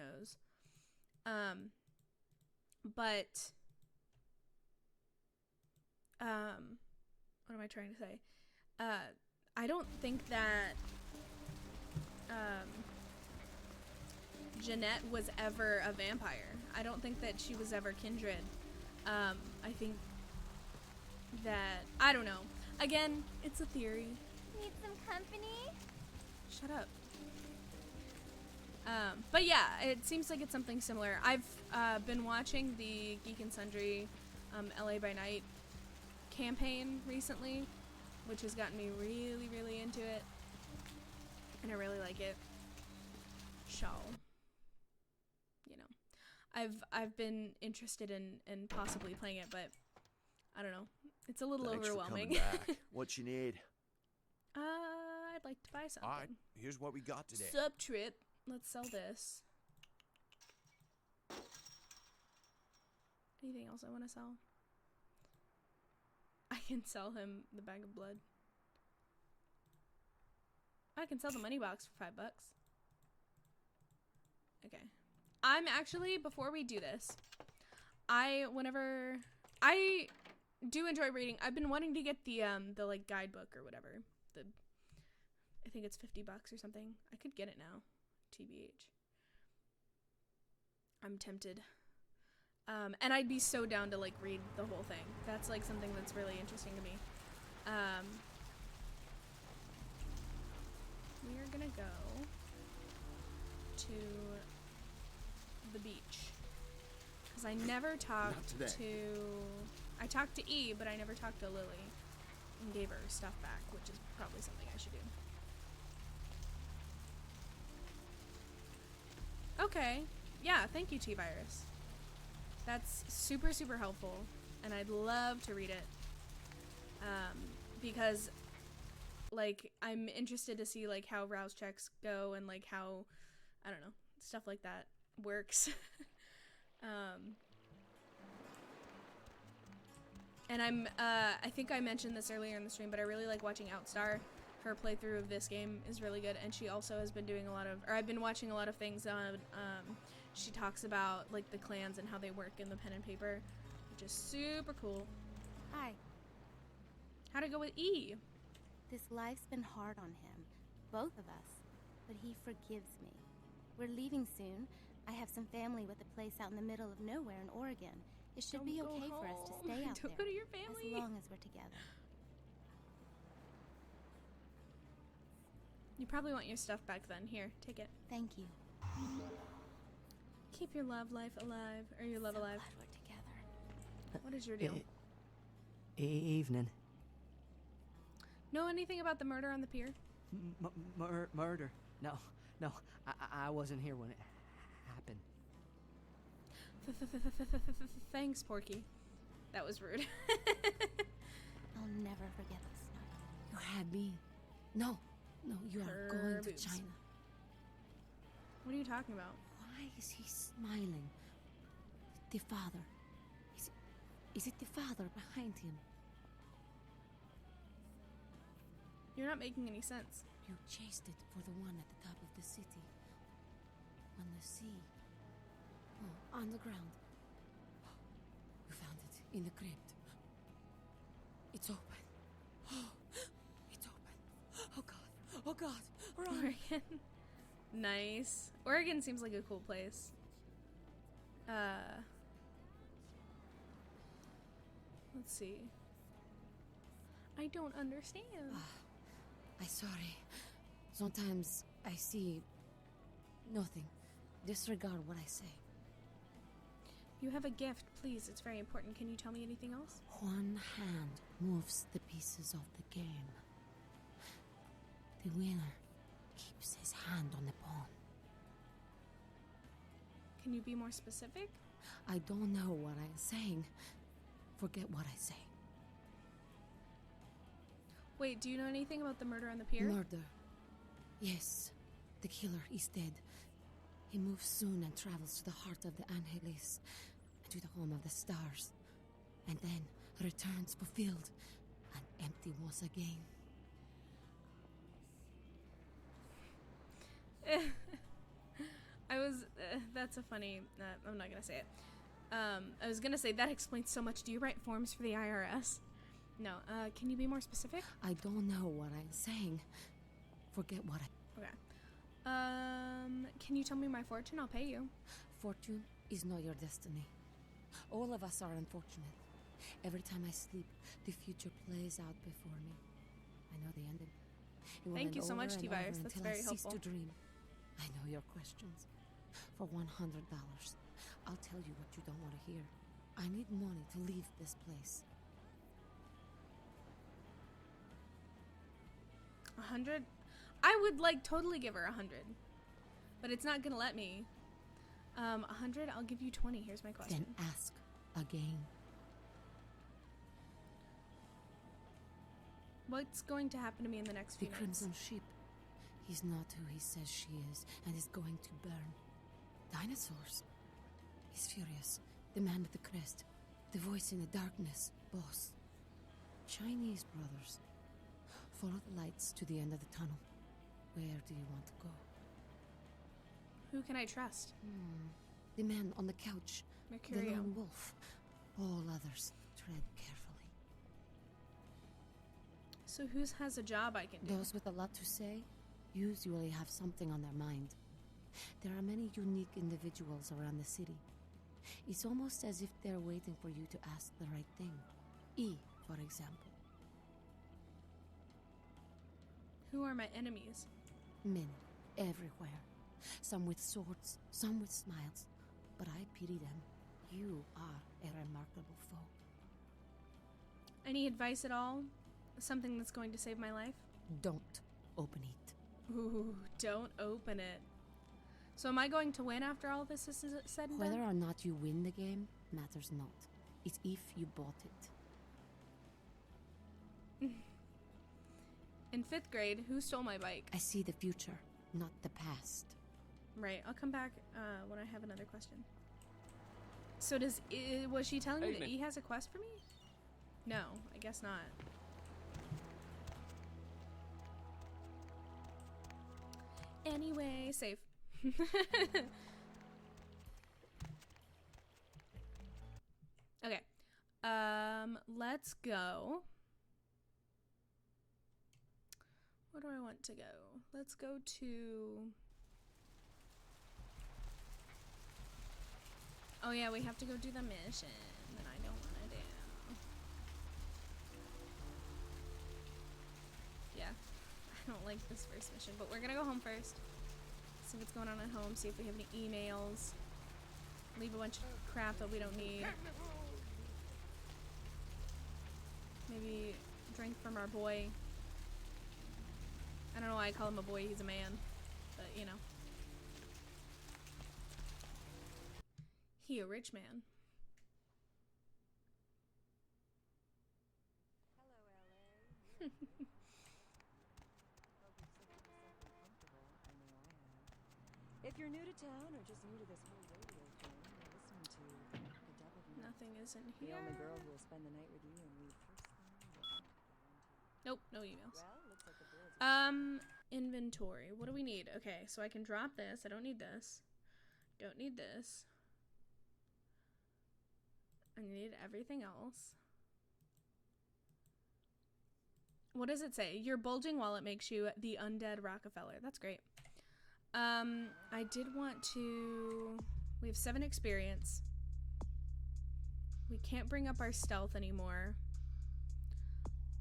But, what am I trying to say? I don't think that, Jeanette was ever a vampire. I don't think that she was ever kindred. I think that, I don't know. Again, it's a theory. Need some company? Shut up. But yeah, it seems like it's something similar. I've been watching the Geek and Sundry LA by Night campaign recently, which has gotten me really, really into it. And I really like it. So, you know, I've been interested in possibly playing it, but I don't know. It's a little Thanks overwhelming. For coming back. What you need? I'd like to buy something. All right, here's what we got today. Sup, Trip? Let's sell this. Anything else I want to sell? I can sell him the bag of blood. I can sell the money box for $5. Okay. I'm actually, before we do this, I do enjoy reading. I've been wanting to get the like guidebook or whatever. I think it's $50 or something. I could get it now, TBH. I'm tempted. And I'd be so down to like read the whole thing. That's like something that's really interesting to me. We are gonna go to the beach. Because I never talked to... I talked to E, but I never talked to Lily. And gave her stuff back, which is probably something I should do. Okay. Yeah, thank you, T-Virus. That's super, super helpful. And I'd love to read it. Because, like, I'm interested to see, like, how rouse checks go and, like, how, I don't know, stuff like that works. And I think I mentioned this earlier in the stream, but I really like watching Outstar. Her playthrough of this game is really good, and she also has been doing a lot of, or I've been watching a lot of things on, she talks about, like, the clans and how they work in the pen and paper, which is super cool. Hi. How'd it go with E? This life's been hard on him, both of us, but he forgives me. We're leaving soon. I have some family with a place out in the middle of nowhere in Oregon. It should be okay for us to stay out Don't there, go to your family. as long as we're together. You probably want your stuff back then. Here, take it. Thank you. Keep your love life alive, or your love So alive. glad we're together. What is your deal? Evening. Know anything about the murder on the pier? Murder? No. I wasn't here when it happened. Thanks, Porky. That was rude. I'll never forget this night. You had me. No, you are going to boobs. China. What are you talking about? Why is he smiling? The father. Is it the father behind him? You're not making any sense. You chased it for the one at the top of the city. On the sea. Oh, on the ground. You found it in the crypt. It's open. It's open. Oh God. Oh God. Run. Oregon. Nice. Oregon seems like a cool place. Let's see. I don't understand. I'm sorry. Sometimes I see nothing. Disregard what I say. You have a gift, please. It's very important. Can you tell me anything else? One hand moves the pieces of the game. The winner keeps his hand on the pawn. Can you be more specific? I don't know what I'm saying. Forget what I say. Wait, do you know anything about the murder on the pier? Murder. Yes. The killer is dead. He moves soon and travels to the heart of the Angeles, to the home of the stars, and then returns fulfilled and empty once again. That's a funny, I'm not gonna say it. I was gonna say, that explains so much. Do you write forms for the IRS? No, can you be more specific? I don't know what I'm saying. Forget what I... Okay. Can you tell me my fortune? I'll pay you. Fortune is not your destiny. All of us are unfortunate. Every time I sleep, the future plays out before me. I know the ending. It will Thank you end so over much, and T-Virus. over That's until very I helpful. cease to dream. I know your questions. For $100, I'll tell you what you don't want to hear. I need money to leave this place. 100? I would, like, totally give her 100. But it's not gonna let me. 100? I'll give you 20. Here's my question. Then ask again. What's going to happen to me in the next few The minutes? Crimson Ship. He's not who he says she is, and is going to burn. Dinosaurs. He's furious. The man with the crest. The voice in the darkness. Boss. Chinese brothers. Follow the lights to the end of the tunnel. Where do you want to go? Who can I trust? The man on the couch. Mercurio. The lone wolf. All others. Tread carefully. So who has a job I can do? Those with a lot to say usually have something on their mind. There are many unique individuals around the city. It's almost as if they're waiting for you to ask the right thing. E, for example. Who are my enemies? Men, everywhere. Some with swords, some with smiles. But I pity them. You are a remarkable foe. Any advice at all? Something that's going to save my life? Don't open it. Ooh, don't open it. So am I going to win after all this is said and done? Whether or not you win the game matters not. It's if you bought it. In 5th grade, who stole my bike? I see the future, not the past. Right, I'll come back when I have another question. So was she telling me that E has a quest for me? No, I guess not. Anyway, save. Okay. Let's go. Where do I want to go? Let's go to... Oh yeah, we have to go do the mission that I don't want to do. Yeah, I don't like this first mission, but we're gonna go home first. See what's going on at home, see if we have any emails. Leave a bunch of crap that we don't need. Maybe drink from our boy. I don't know why I call him a boy, he's a man. But, you know. He a rich man. Hello, LA. If you're new to town or just new to this whole radio thing, you're listening to the W. Nothing isn't The here. only girl who will spend the night with you and leave first thing in the morning. Nope, no emails. Well, looks like the boys Inventory. What do we need? Okay, so I can drop this. I don't need this. Don't need this. I need everything else. What does it say? Your bulging wallet makes you the undead Rockefeller. That's great. I did want to... We have 7 experience. We can't bring up our stealth anymore.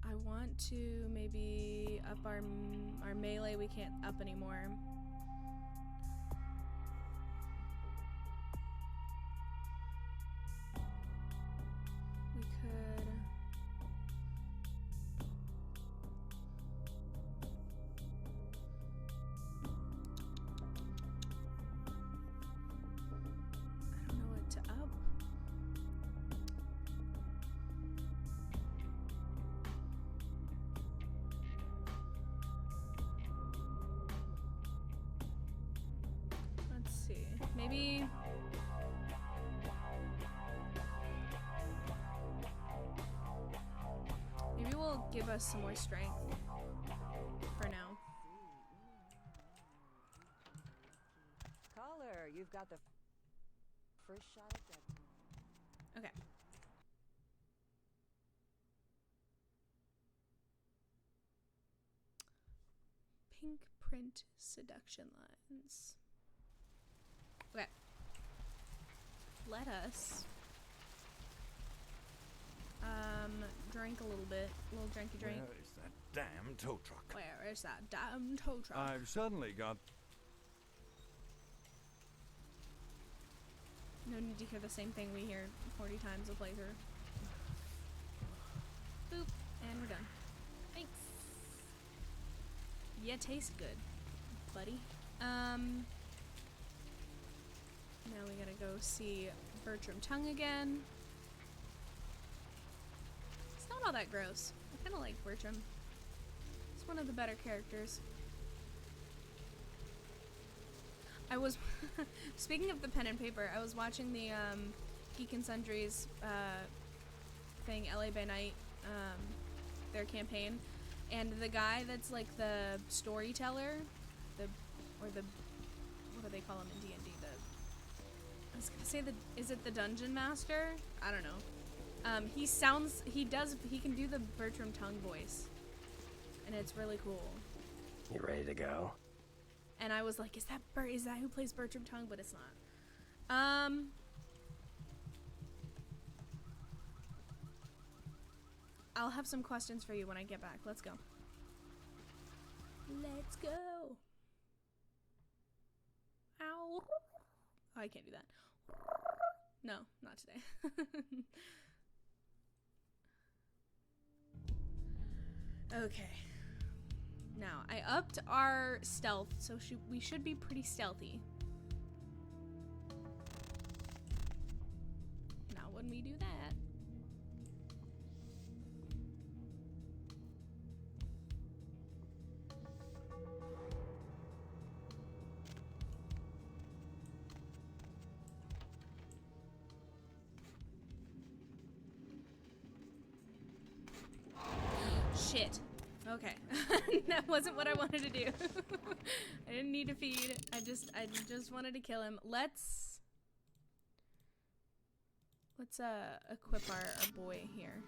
I want to maybe up our melee. We can't up anymore. We could... I don't know what to up. Let's see. Maybe... Maybe we'll give us some more strength for now. Caller, you've got the first shot at death tomorrow. Okay. Pink print seduction lines. Okay. Let us drink a little bit. A little drinky drink. Where is that damn tow truck? Where is that damn tow truck? I've suddenly got... No need to hear the same thing we hear 40 times a playthrough. Boop. And we're done. Thanks. Yeah, tastes good, buddy. Now we gotta go see Bertram Tongue again. It's not all that gross. I kinda like Bertram. He's one of the better characters. I was speaking of the pen and paper, I was watching the Geek and Sundry's thing, LA by Night, their campaign, and the guy that's like the storyteller, what do they call him in D&D? I was gonna say is it the Dungeon Master? I don't know. He can do the Bertram Tongue voice, and it's really cool. You ready to go? And I was like, is that who plays Bertram Tongue? But it's not. I'll have some questions for you when I get back. Let's go. Let's go. Ow. Oh, I can't do that. No, not today. Okay. Now, I upped our stealth, so we should be pretty stealthy. Now, when we do that... Shit. Okay. That wasn't what I wanted to do. I didn't need to feed. I just wanted to kill him. Let's equip our boy here.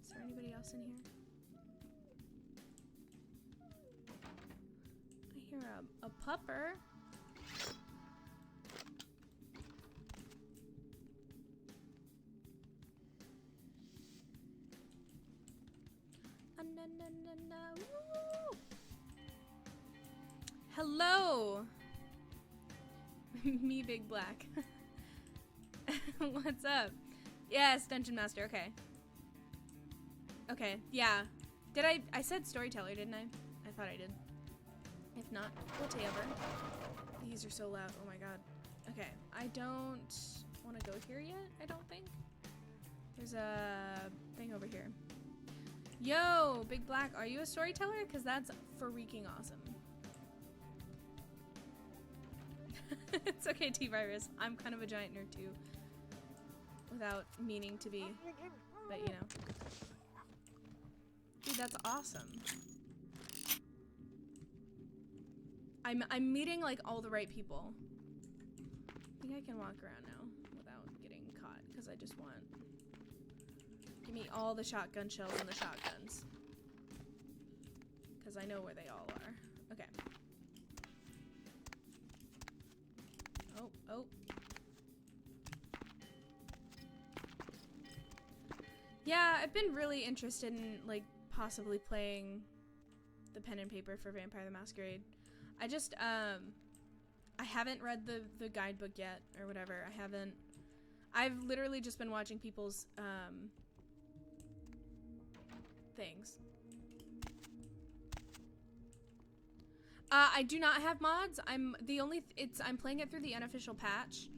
Is there anybody else in here? I hear a pupper. Woo. Hello, me Big Black. What's up? Yes, Dungeon Master. Okay. Okay. Yeah. Did I said storyteller, didn't I? I thought I did. If not, whatever. These are so loud. Oh my god. Okay. I don't want to go here yet. I don't think. There's a thing over here. Yo, Big Black, are you a storyteller? Because that's freaking awesome. It's okay, T-Virus. I'm kind of a giant nerd too. Without meaning to be. But, you know. Dude, that's awesome. I'm meeting, like, all the right people. I think I can walk around now without getting caught. Because I just want... Give me all the shotgun shells and the shotguns. Because I know where they all are. Okay. Oh. Yeah, I've been really interested in, like, possibly playing the pen and paper for Vampire the Masquerade. I just, I haven't read the guidebook yet, or whatever. I haven't. I've literally just been watching people's, things. I do not have mods. I'm playing it through the unofficial patch.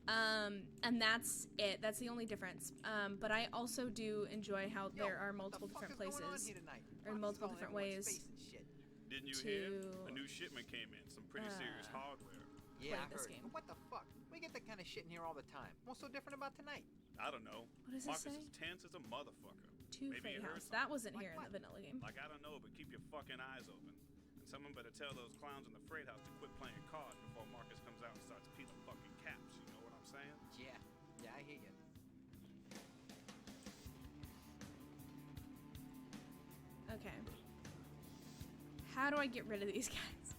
And that's it. That's the only difference. But I also do enjoy how there are multiple different places or multiple different ways Didn't you to hear? A new shipment came in. Some pretty serious hardware. play this game. What the fuck? We get that kind of shit in here all the time. What's so different about tonight? I don't know. What does it Marcus say? is tense as a motherfucker. Fate House. That wasn't here in the vanilla game. Like, I don't know, but keep your fucking eyes open. And someone better tell those clowns in the freight house to quit playing cards before Marcus comes out and starts peeling fucking caps. You know what I'm saying? Yeah, I hear you. Okay. How do I get rid of these guys?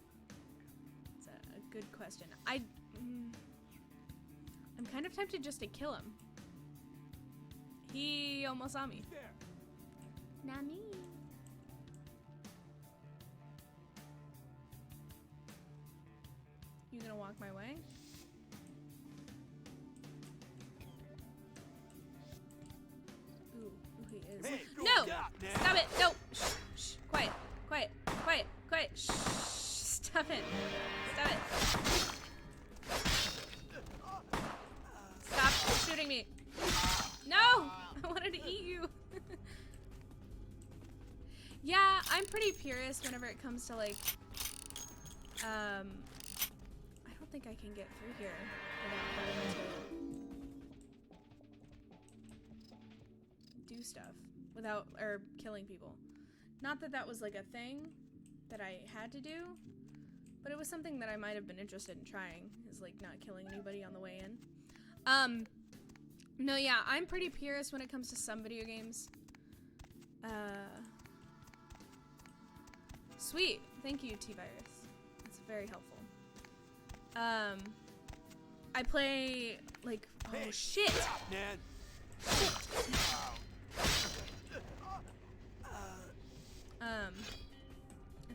It's a good question. I'm kind of tempted just to kill him. He almost saw me. Nani? You gonna walk my way? Ooh, he is. Hey, no! God, Stop it! No! Shh, quiet, quiet, quiet, quiet. Shh, stop it. Stop it. Stop shooting me. No! I wanted to eat you. Yeah, I'm pretty purist whenever it comes to, like, I don't think I can get through here without having to do stuff without, or killing people. Not that that was, like, a thing that I had to do, but it was something that I might have been interested in trying, is, like, not killing anybody on the way in. No, yeah, I'm pretty purist when it comes to some video games. Sweet. Thank you, T-Virus. That's very helpful. I play, like, oh, shit! Man. I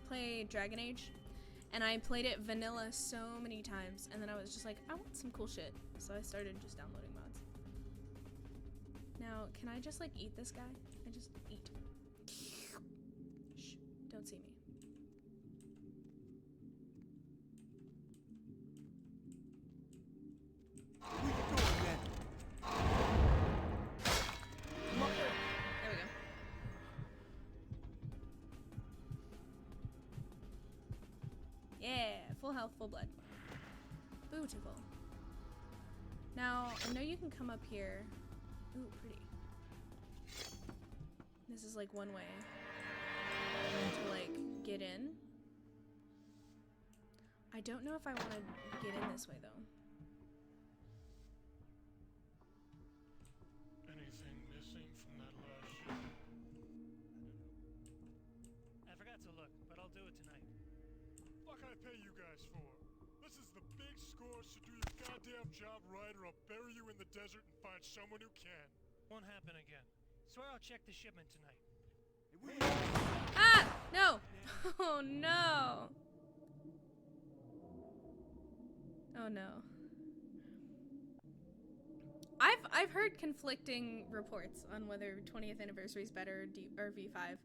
play Dragon Age, and I played it vanilla so many times, and then I was just like, I want some cool shit, so I started just downloading mods. Now, can I just like eat this guy? I just eat. Shh, don't see me. There we go. Yeah, full health, full blood. Beautiful. Now, I know you can come up here. Ooh, pretty. This is like one way to like get in. I don't know if I want to get in this way though. Anything missing from that last ship? I forgot to look, but I'll do it tonight. Fuck I pay you guys for? This is the big score, so do your goddamn job right or I'll bury you in the desert and find someone who can. Won't happen again. Swear I'll check the shipment tonight. Ah! No! Oh no! Oh no. I've heard conflicting reports on whether 20th anniversary is better or V5.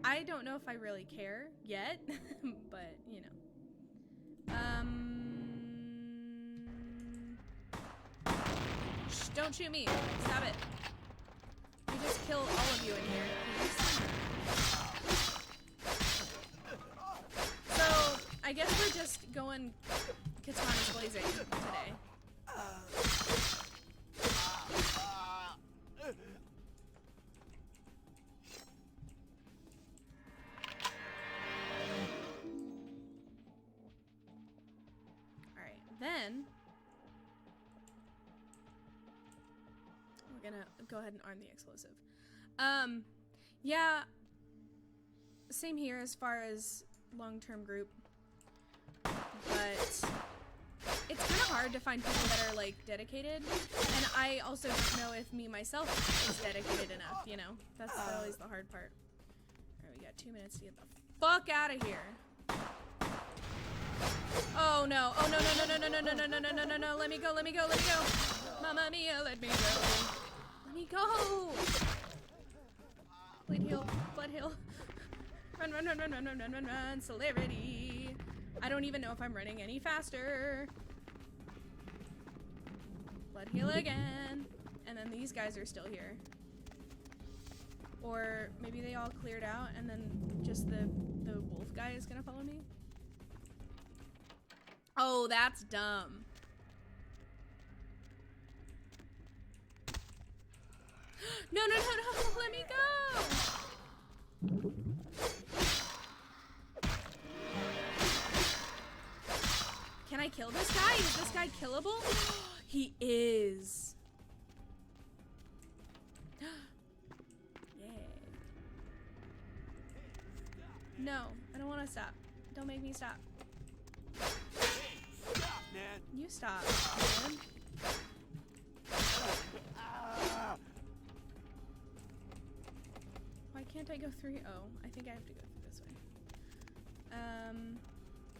I don't know if I really care yet, but you know. Shh, don't shoot me. Stop it. We just kill all of you in here. So, I guess we're just going Katana's blazing today. Alright, then we're gonna go ahead and arm the explosive. Yeah, same here as far as long-term group, but it's kind of hard to find people that are like dedicated, and I also don't know if me myself is dedicated enough, you know. That's always the hard part. Alright, we got 2 minutes to get the fuck out of here. Oh no, oh no, no, no, no, no, no, no, no, no, no, no, no, let me go, let me go, let me go. Mamma mia, let me go. Let me go. Bleed heal, blood heal. Run, run, run, run, run, run, run, run, run, celerity. I don't even know if I'm running any faster. Blood heal again. And then these guys are still here. Or maybe they all cleared out and then just the wolf guy is gonna follow me. Oh, that's dumb. No, no, no, no, let me go! Can I kill this guy? Is this guy killable? He is. Yay. No, I don't want to stop. Don't make me stop. Stop, man. You stop, man. Why can't I go through? Oh, I think I have to go through this way.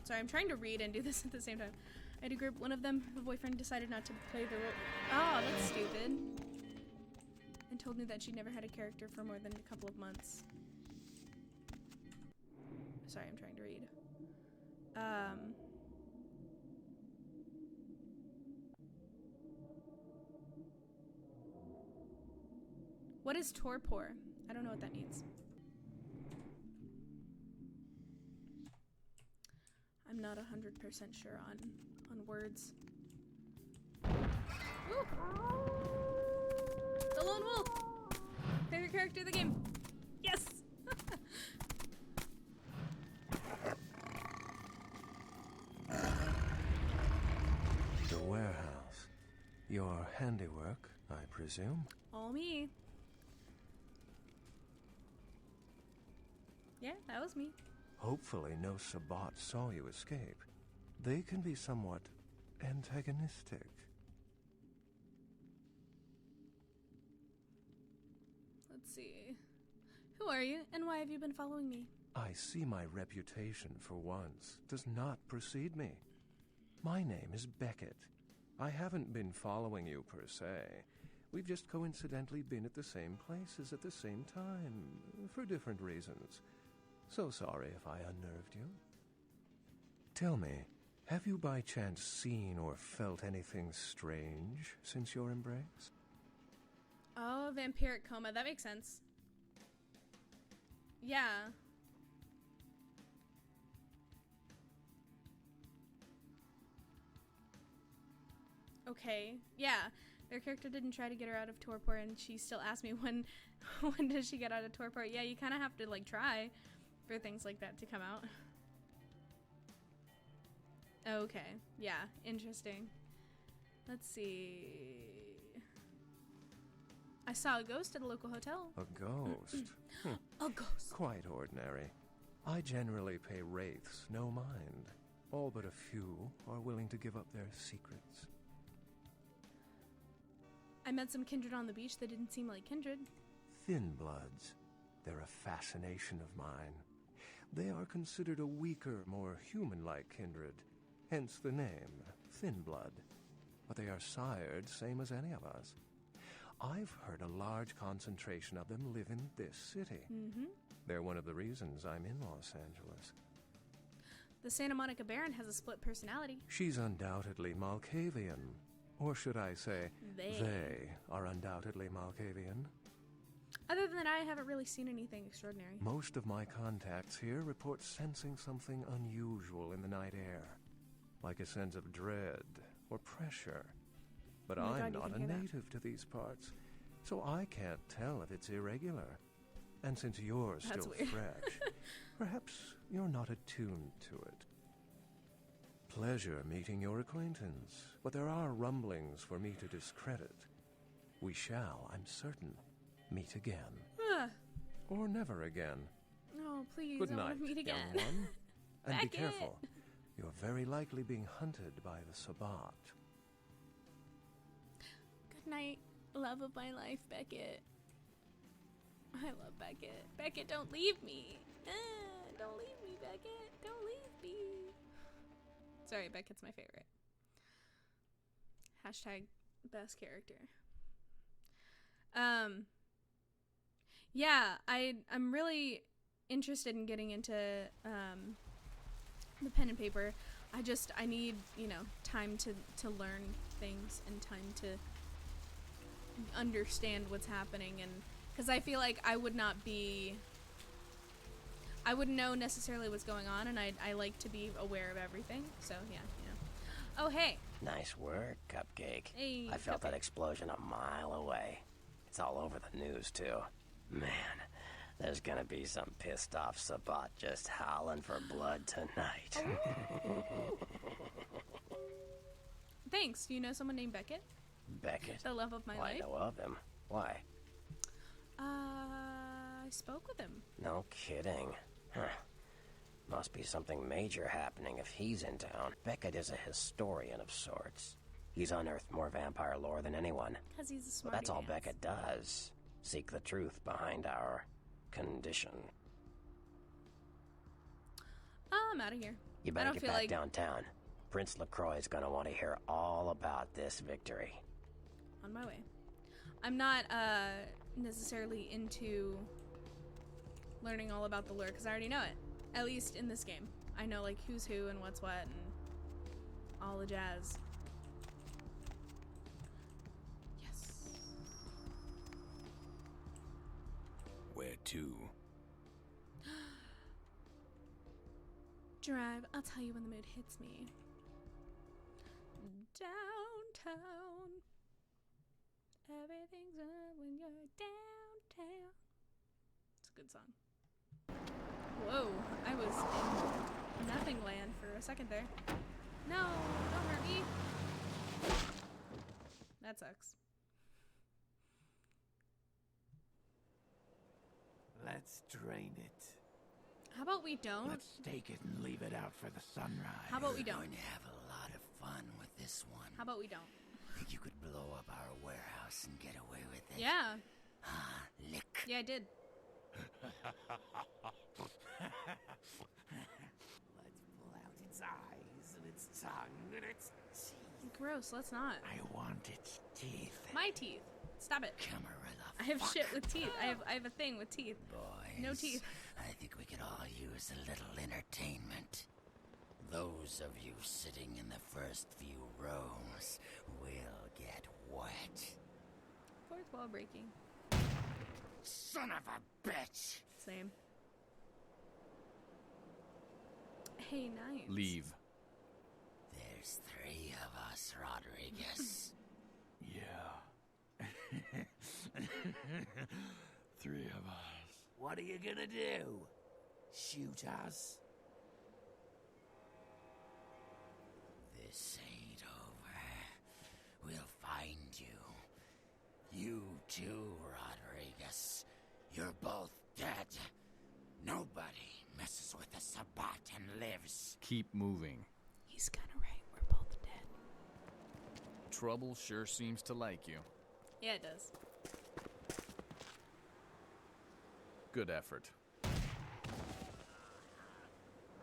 Sorry, I'm trying to read and do this at the same time. I had a group. One of them, her boyfriend, decided not to play the role. Oh, that's stupid. And told me that she never had a character for more than a couple of months. Sorry, I'm trying to read. What is torpor? I don't know what that means. I'm not 100% sure on words. Woo! The lone wolf! Favorite character of the game. Yes! The warehouse. Your handiwork, I presume? All me. Yeah, that was me. Hopefully no Sabbat saw you escape. They can be somewhat antagonistic. Let's see. Who are you, and why have you been following me? I see my reputation, for once, does not precede me. My name is Beckett. I haven't been following you per se. We've just coincidentally been at the same places at the same time, for different reasons. So sorry if I unnerved you. Tell me, have you by chance seen or felt anything strange since your embrace? Oh, vampiric coma. That makes sense. Yeah. Okay. Yeah. Their character didn't try to get her out of torpor, and she still asked me when does she get out of torpor. Yeah, you kind of have to, like, try for things like that to come out. Okay. Yeah. Interesting. Let's see. I saw a ghost at a local hotel. A ghost? A ghost. Quite ordinary. I generally pay wraiths no mind. All but a few are willing to give up their secrets. I met some kindred on the beach that didn't seem like kindred. Thin bloods. They're a fascination of mine. They are considered a weaker, more human-like kindred. Hence the name, Thin Blood. But they are sired same as any of us. I've heard a large concentration of them live in this city. Mm-hmm. They're one of the reasons I'm in Los Angeles. The Santa Monica Baron has a split personality. She's undoubtedly Malkavian. Or should I say, they are undoubtedly Malkavian. Other than that, I haven't really seen anything extraordinary. Most of my contacts here report sensing something unusual in the night air. Like a sense of dread or pressure. But Oh my I'm God, not a you can hear native to these parts, so I can't tell if it's irregular. And since you're That's still weird. fresh, perhaps you're not attuned to it. Pleasure meeting your acquaintance, but there are rumblings for me to discredit. We shall, I'm certain, meet again. Ugh. Or never again. Oh, please, Good I night, want to meet again. young one. And be Beckett! careful. You're very likely being hunted by the Sabbat. Good night, love of my life, Beckett. I love Beckett. Beckett, don't leave me. Don't leave me, Beckett. Don't leave me. Sorry, Beckett's my favorite. Hashtag best character. Yeah, I'm really interested in getting into the pen and paper. I need, time to learn things and time to understand what's happening, and because I feel like I wouldn't know necessarily what's going on, and I like to be aware of everything. So yeah. Oh hey. Nice work, Cupcake. Hey, I felt Cupcake. that explosion a mile away. It's all over the news too. Man, there's gonna be some pissed off Sabbat just howling for blood tonight. Thanks. Do you know someone named Beckett? Beckett? The love of my life. I know of him. Why? I spoke with him. No kidding. Huh. Must be something major happening if he's in town. Beckett is a historian of sorts. He's unearthed more vampire lore than anyone. 'Cause he's a But smarty that's all pants. Beckett does. Seek the truth behind our condition. I'm out of here. You I better don't get feel back like downtown. Prince LaCroix's gonna want to hear all about this victory. on my way. I'm not necessarily into learning all about the lore because I already know it. At least in this game, I know like who's who and what's what and all the jazz. Yes. Where to? Drive. I'll tell you when the mood hits me. Downtown. Everything's up when you're downtown. It's a good song. Whoa, I was in nothing land for a second there. No, don't hurt me. That sucks. Let's drain it. How about we don't? Let's take it and leave it out for the sunrise. How about we We're don't? going to have a lot of fun with this one. How about we don't? Think you could blow up our warehouse and get away with it? Yeah. Ah, lick. Yeah, I did. Let's pull out its eyes and its tongue and its teeth. Gross, let's not. I want its teeth. My teeth. Stop it. Camarilla. I have shit with teeth. I have a thing with teeth. Boys, No teeth. I think we could all use a little entertainment. Those of you sitting in the first few rows will get wet. Fourth wall breaking. Son of a bitch! Same. Hey, nice. Leave. There's 3 of us, Rodriguez. Yeah. 3 of us. What are you gonna do? Shoot us? This ain't over. We'll find you. You too, Rodriguez. You're both dead. Nobody messes with the Sabbat and lives. Keep moving. He's kinda right. We're both dead. Trouble sure seems to like you. Yeah, it does. Good effort.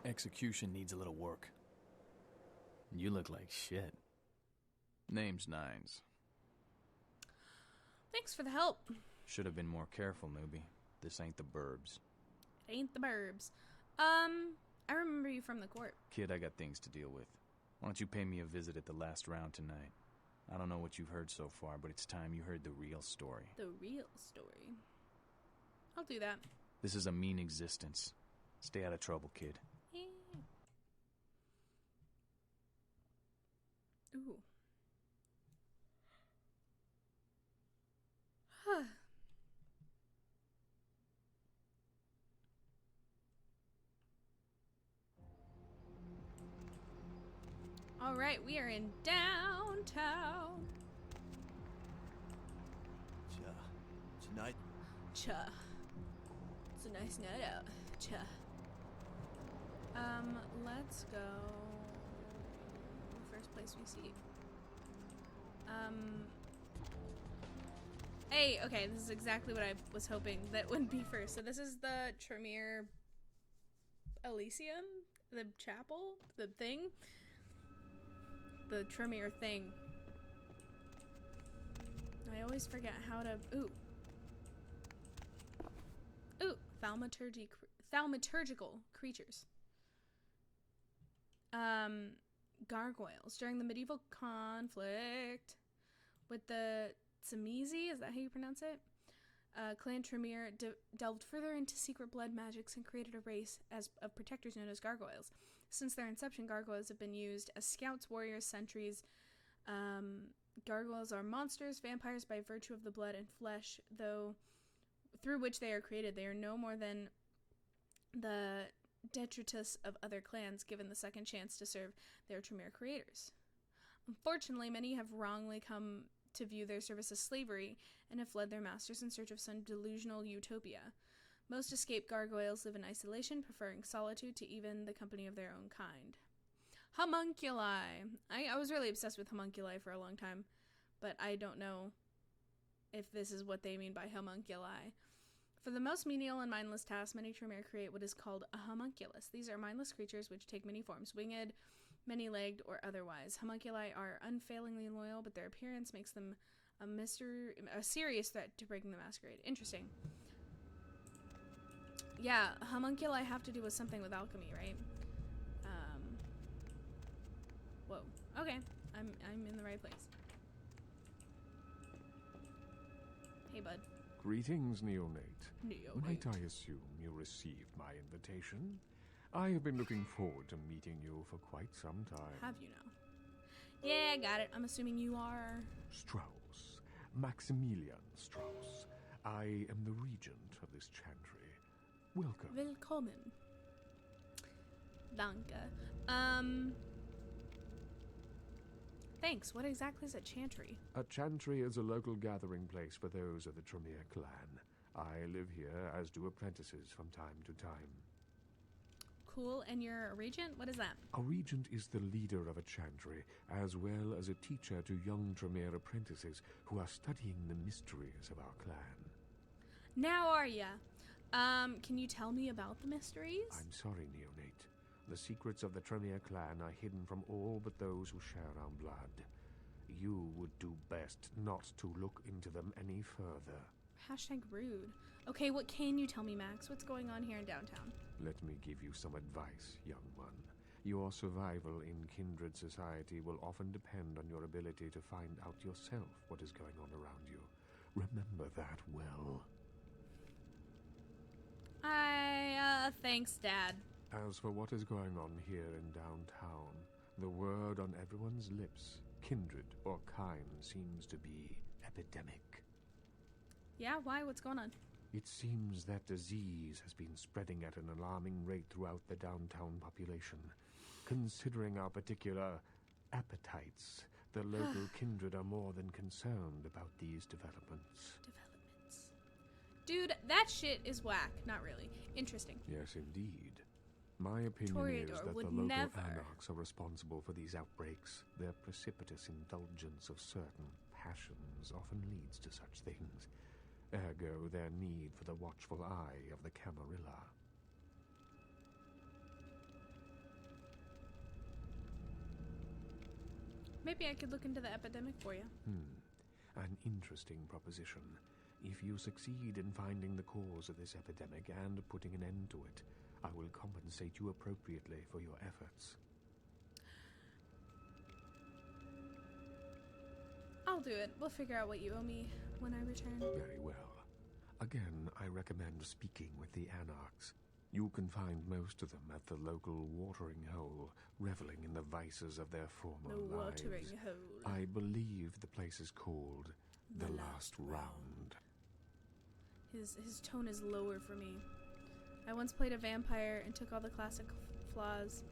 Execution needs a little work. You look like shit. Name's Nines. Thanks for the help. Should have been more careful, newbie. This ain't the burbs. Ain't the burbs. I remember you from the court. Kid, I got things to deal with. Why don't you pay me a visit at the last round tonight? I don't know what you've heard so far, but it's time you heard the real story. The real story. I'll do that. This is a mean existence. Stay out of trouble, kid. Yeah. Ooh. All right, we are in downtown. Tonight? Cha. It's a nice night out. Cha. Let's go. First place we see. Hey, okay, this is exactly what I was hoping that would be first. So this is the Tremere Elysium, the chapel, the thing. The Tremere thing. I always forget how to. Ooh. Thaumaturgical creatures. Gargoyles. During the medieval conflict with the Tzimisce, is that how you pronounce it? Clan Tremere delved further into secret blood magics and created a race of protectors known as gargoyles. Since their inception, gargoyles have been used as scouts, warriors, sentries. Gargoyles are monsters, vampires by virtue of the blood and flesh, though through which they are created. They are no more than the detritus of other clans given the second chance to serve their Tremere creators. Unfortunately, many have wrongly come to view their service as slavery and have fled their masters in search of some delusional utopia. Most escaped gargoyles live in isolation, preferring solitude to even the company of their own kind. Homunculi. I was really obsessed with homunculi for a long time, but I don't know if this is what they mean by homunculi. For the most menial and mindless tasks, many Tremere create what is called a homunculus. These are mindless creatures which take many forms, winged, many-legged, or otherwise. Homunculi are unfailingly loyal, but their appearance makes them a serious threat to breaking the Masquerade. Interesting. Yeah, homunculi have to do with something with alchemy, right? Whoa. Okay, I'm in the right place. Hey, bud. Greetings, neonate. Neonate. Might I assume you received my invitation? I have been looking forward to meeting you for quite some time. Have you now? Yeah, I got it. I'm assuming you are... Strauss. Maximilian Strauss. I am the regent of this chantry. Welcome. Willkommen. Danke. Thanks. What exactly is a chantry? A chantry is a local gathering place for those of the Tremere clan. I live here, as do apprentices from time to time. Cool. And you're a regent? What is that? A regent is the leader of a chantry, as well as a teacher to young Tremere apprentices who are studying the mysteries of our clan. Now are ya? Can you tell me about the mysteries? I'm sorry, Neonate. The secrets of the Tremere clan are hidden from all but those who share our blood. You would do best not to look into them any further. Hashtag rude. Okay, what can you tell me, Max? What's going on here in downtown? Let me give you some advice, young one. Your survival in kindred society will often depend on your ability to find out yourself what is going on around you. Remember that well. Thanks, Dad. As for what is going on here in downtown, the word on everyone's lips, kindred or kind, seems to be epidemic. Yeah, why? What's going on? It seems that disease has been spreading at an alarming rate throughout the downtown population. Considering our particular appetites, the local kindred are more than concerned about these developments. Dude, that shit is whack. Not really. Interesting. Yes, indeed. My opinion Toreador is that would the local never. anarchs are responsible for these outbreaks. Their precipitous indulgence of certain passions often leads to such things. Ergo, their need for the watchful eye of the Camarilla. Maybe I could look into the epidemic for you. An interesting proposition. If you succeed in finding the cause of this epidemic and putting an end to it, I will compensate you appropriately for your efforts. I'll do it. We'll figure out what you owe me when I return. Very well. Again, I recommend speaking with the anarchs. You can find most of them at the local watering hole, reveling in the vices of their former The lives. watering hole. I believe the place is called The Last Round. His tone is lower for me. I once played a vampire and took all the classic flaws.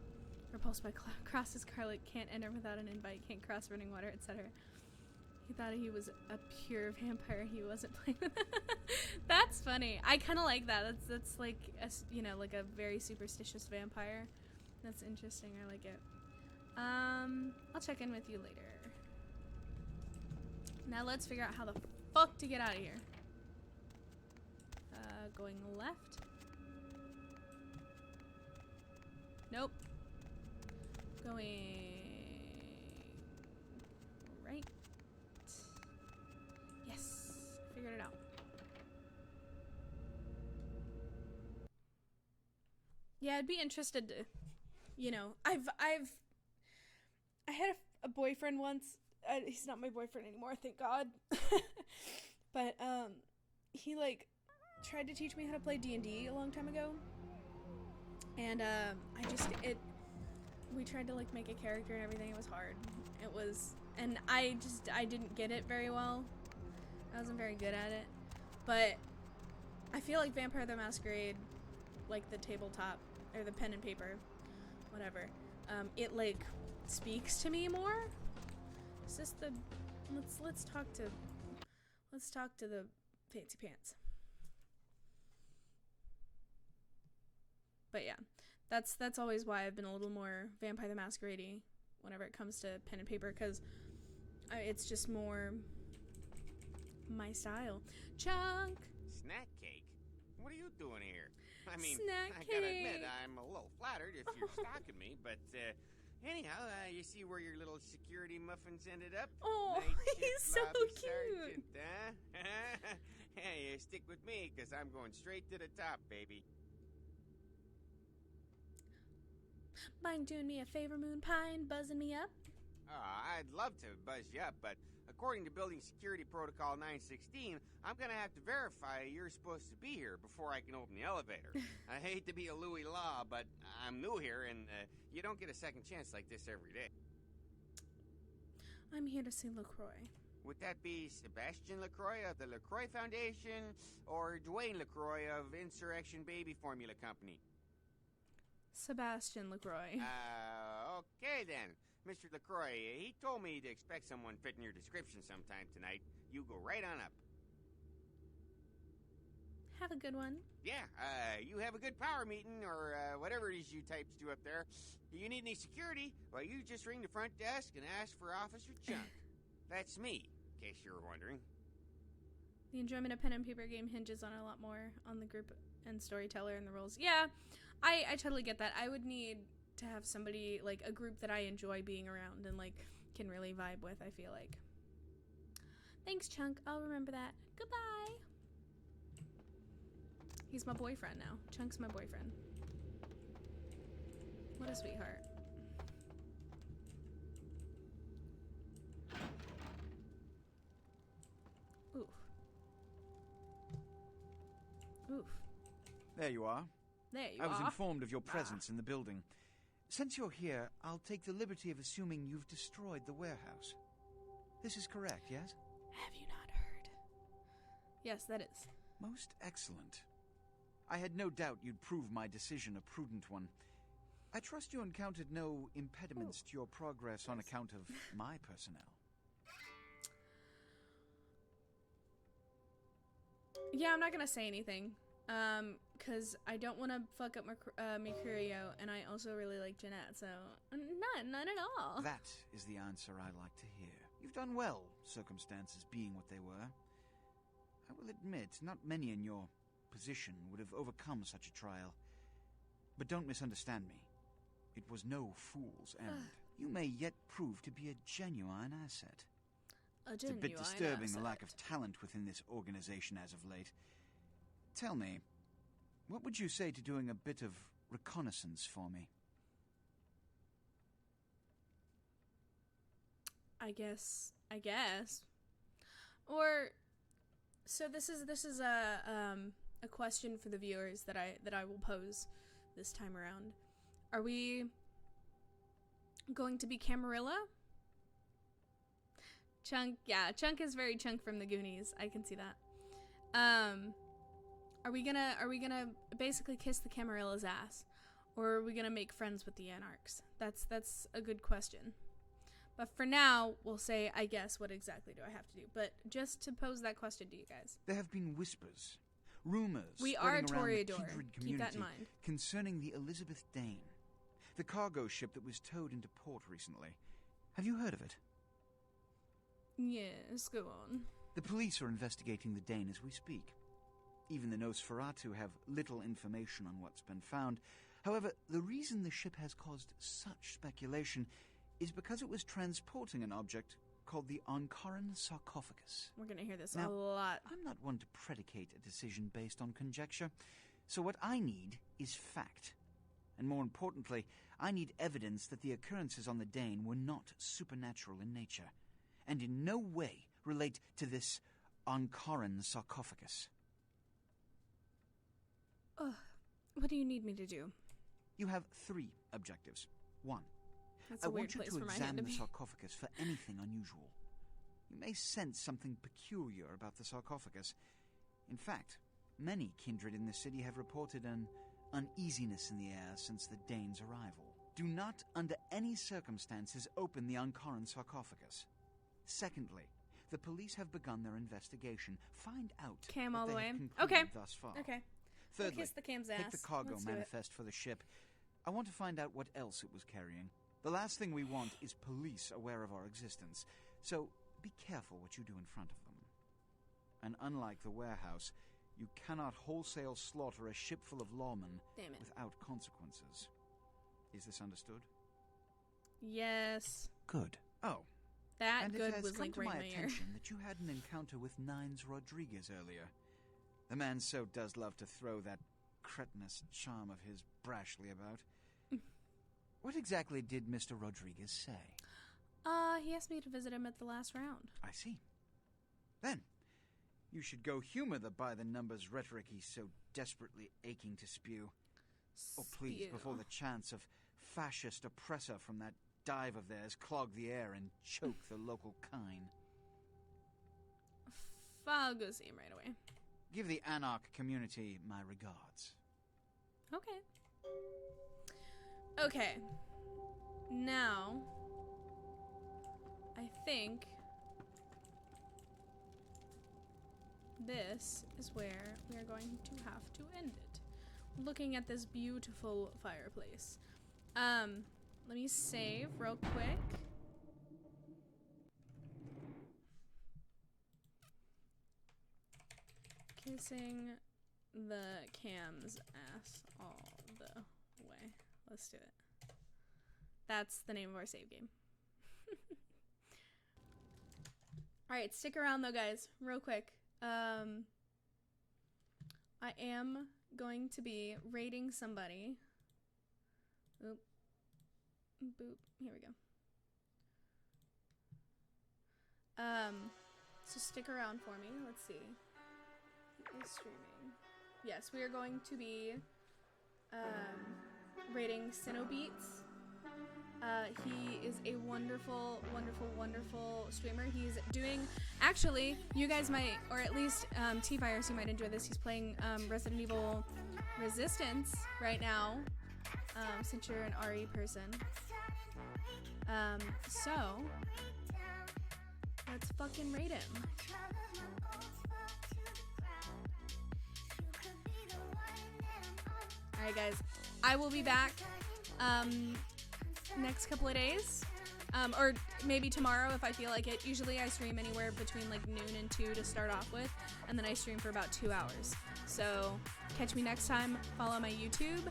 Repulsed by cross as Scarlet, can't enter without an invite, can't cross running water, etc. He thought he was a pure vampire. He wasn't playing with That's funny. I kind of like that. That's like like a very superstitious vampire. That's interesting. I like it. I'll check in with you later. Now let's figure out how the fuck to get out of here. Going left. Nope. Going right. Yes, figured it out. Yeah, I'd be interested to, I had a boyfriend once. He's not my boyfriend anymore, thank God. But he tried to teach me how to play D&D a long time ago. And we tried to make a character and everything. It was hard. And I didn't get it very well. I wasn't very good at it. But I feel like Vampire the Masquerade, the tabletop or the pen and paper, whatever, it speaks to me more. Is this the let's talk to the fancy pants. But yeah, that's always why I've been a little more Vampire the Masquerade-y whenever it comes to pen and paper, because it's just more my style. Chunk! Snack cake? What are you doing here? I mean, Snack I gotta cake. admit, I'm a little flattered if you're stalking me, but anyhow, you see where your little security muffins ended up? Oh, Night he's shift so lobby cute. sergeant, huh? Hey, stick with me, because I'm going straight to the top, baby. Mind doing me a favor, Moon Pie, and buzzing me up? I'd love to buzz you up, but according to Building Security Protocol 916, I'm gonna have to verify you're supposed to be here before I can open the elevator. I hate to be a Louis Law, but I'm new here, and you don't get a second chance like this every day. I'm here to see LaCroix. Would that be Sebastian LaCroix of the LaCroix Foundation, or Dwayne LaCroix of Insurrection Baby Formula Company? Sebastian LaCroix. Okay then. Mr. LaCroix, he told me to expect someone fitting your description sometime tonight. You go right on up. Have a good one. Yeah, you have a good power meeting, or whatever it is you types do up there. You need any security? Well, you just ring the front desk and ask for Officer Chunk. That's me, in case you were wondering. The enjoyment of pen and paper game hinges on a lot more on the group and storyteller in the roles. Yeah, I totally get that. I would need to have somebody, like, a group that I enjoy being around and, like, can really vibe with, I feel like. Thanks, Chunk. I'll remember that. Goodbye. He's my boyfriend now. Chunk's my boyfriend. What a sweetheart. Oof. Oof. There you are. There you I was are. informed of your presence in the building. Since you're here, I'll take the liberty of assuming you've destroyed the warehouse. This is correct, yes? Have you not heard? Yes, that is. Most excellent. I had no doubt you'd prove my decision a prudent one. I trust you encountered no impediments to your progress on account of my personnel. Yeah, I'm not gonna say anything. Cause I don't want to fuck up Mercurio, and I also really like Jeanette, so none at all. That is the answer I like to hear. You've done well, circumstances being what they were. I will admit, not many in your position would have overcome such a trial. But don't misunderstand me. It was no fool's errand. You may yet prove to be a genuine asset. It's a bit disturbing, the lack of talent within this organization as of late. Tell me, what would you say to doing a bit of reconnaissance for me? I guess. Or, so this is a question for the viewers that I will pose this time around. Are we going to be Camarilla? Chunk, yeah, Chunk is very Chunk from the Goonies. I can see that. Are we gonna basically kiss the Camarilla's ass, or are we gonna make friends with the Anarchs? That's a good question. But for now, we'll say, I guess, what exactly do I have to do? But just to pose that question to you guys. There have been whispers, rumors. We are Toreador. Keep that in mind. Concerning the Elizabeth Dane, the cargo ship that was towed into port recently. Have you heard of it? Yes, go on. The police are investigating the Dane as we speak. Even the Nosferatu have little information on what's been found. However, the reason the ship has caused such speculation is because it was transporting an object called the Ankaran sarcophagus. We're gonna hear this now, a lot. I'm not one to predicate a decision based on conjecture, so what I need is fact. And more importantly, I need evidence that the occurrences on the Dane were not supernatural in nature, and in no way relate to this Ankaran sarcophagus. What do you need me to do? You have 3 objectives. 1. That's I a weird want you place to for my hand to examine be. the sarcophagus for anything unusual. You may sense something peculiar about the sarcophagus. In fact, many kindred in the city have reported an uneasiness in the air since the Dane's arrival. Do not, under any circumstances, open the Ankaran sarcophagus. Secondly, the police have begun their investigation. Find out Cam what all the they way. have concluded Okay. thus far. Okay. Thirdly, We'll kiss the Cam's ass. take the cargo Let's do it. manifest for the ship. I want to find out what else it was carrying. The last thing we want is police aware of our existence, so be careful what you do in front of them. And unlike the warehouse, you cannot wholesale slaughter a ship full of lawmen without consequences. Is this understood? Yes. Good. Oh. That and good it has was come like to right my in my ear. attention that you had an encounter with Nines Rodriguez earlier. The man so does love to throw that cretinous charm of his brashly about. What exactly did Mr. Rodriguez say? He asked me to visit him at the last round. I see. Then, you should go humor the by-the-numbers rhetoric he's so desperately aching to spew. Oh, please, Spew. before the chance of fascist oppressor from that dive of theirs clog the air and choke the local kine. I'll go see him right away. Give the Anarch community my regards. Okay. Okay. Now, I think this is where we are going to have to end it. Looking at this beautiful fireplace. Let me save real quick. Kissing the cam's ass all the way. Let's do it. That's the name of our save game. Alright, stick around though, guys, real quick. I am going to be raiding somebody. Oop. Boop. Here we go. So stick around for me. Let's see. He is streaming. Yes, we are going to be raiding Sinobeats. He is a wonderful, wonderful, wonderful streamer. He's doing, actually, you guys might, or at least T-Virus, you might enjoy this. He's playing Resident Evil Resistance right now, since you're an RE person. So, let's fucking raid him. Alright guys, I will be back next couple of days, or maybe tomorrow if I feel like it. Usually I stream anywhere between like noon and 2 to start off with, and then I stream for about 2 hours. So catch me next time, follow my YouTube,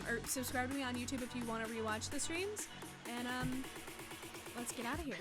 or subscribe to me on YouTube if you want to rewatch the streams, and let's get out of here.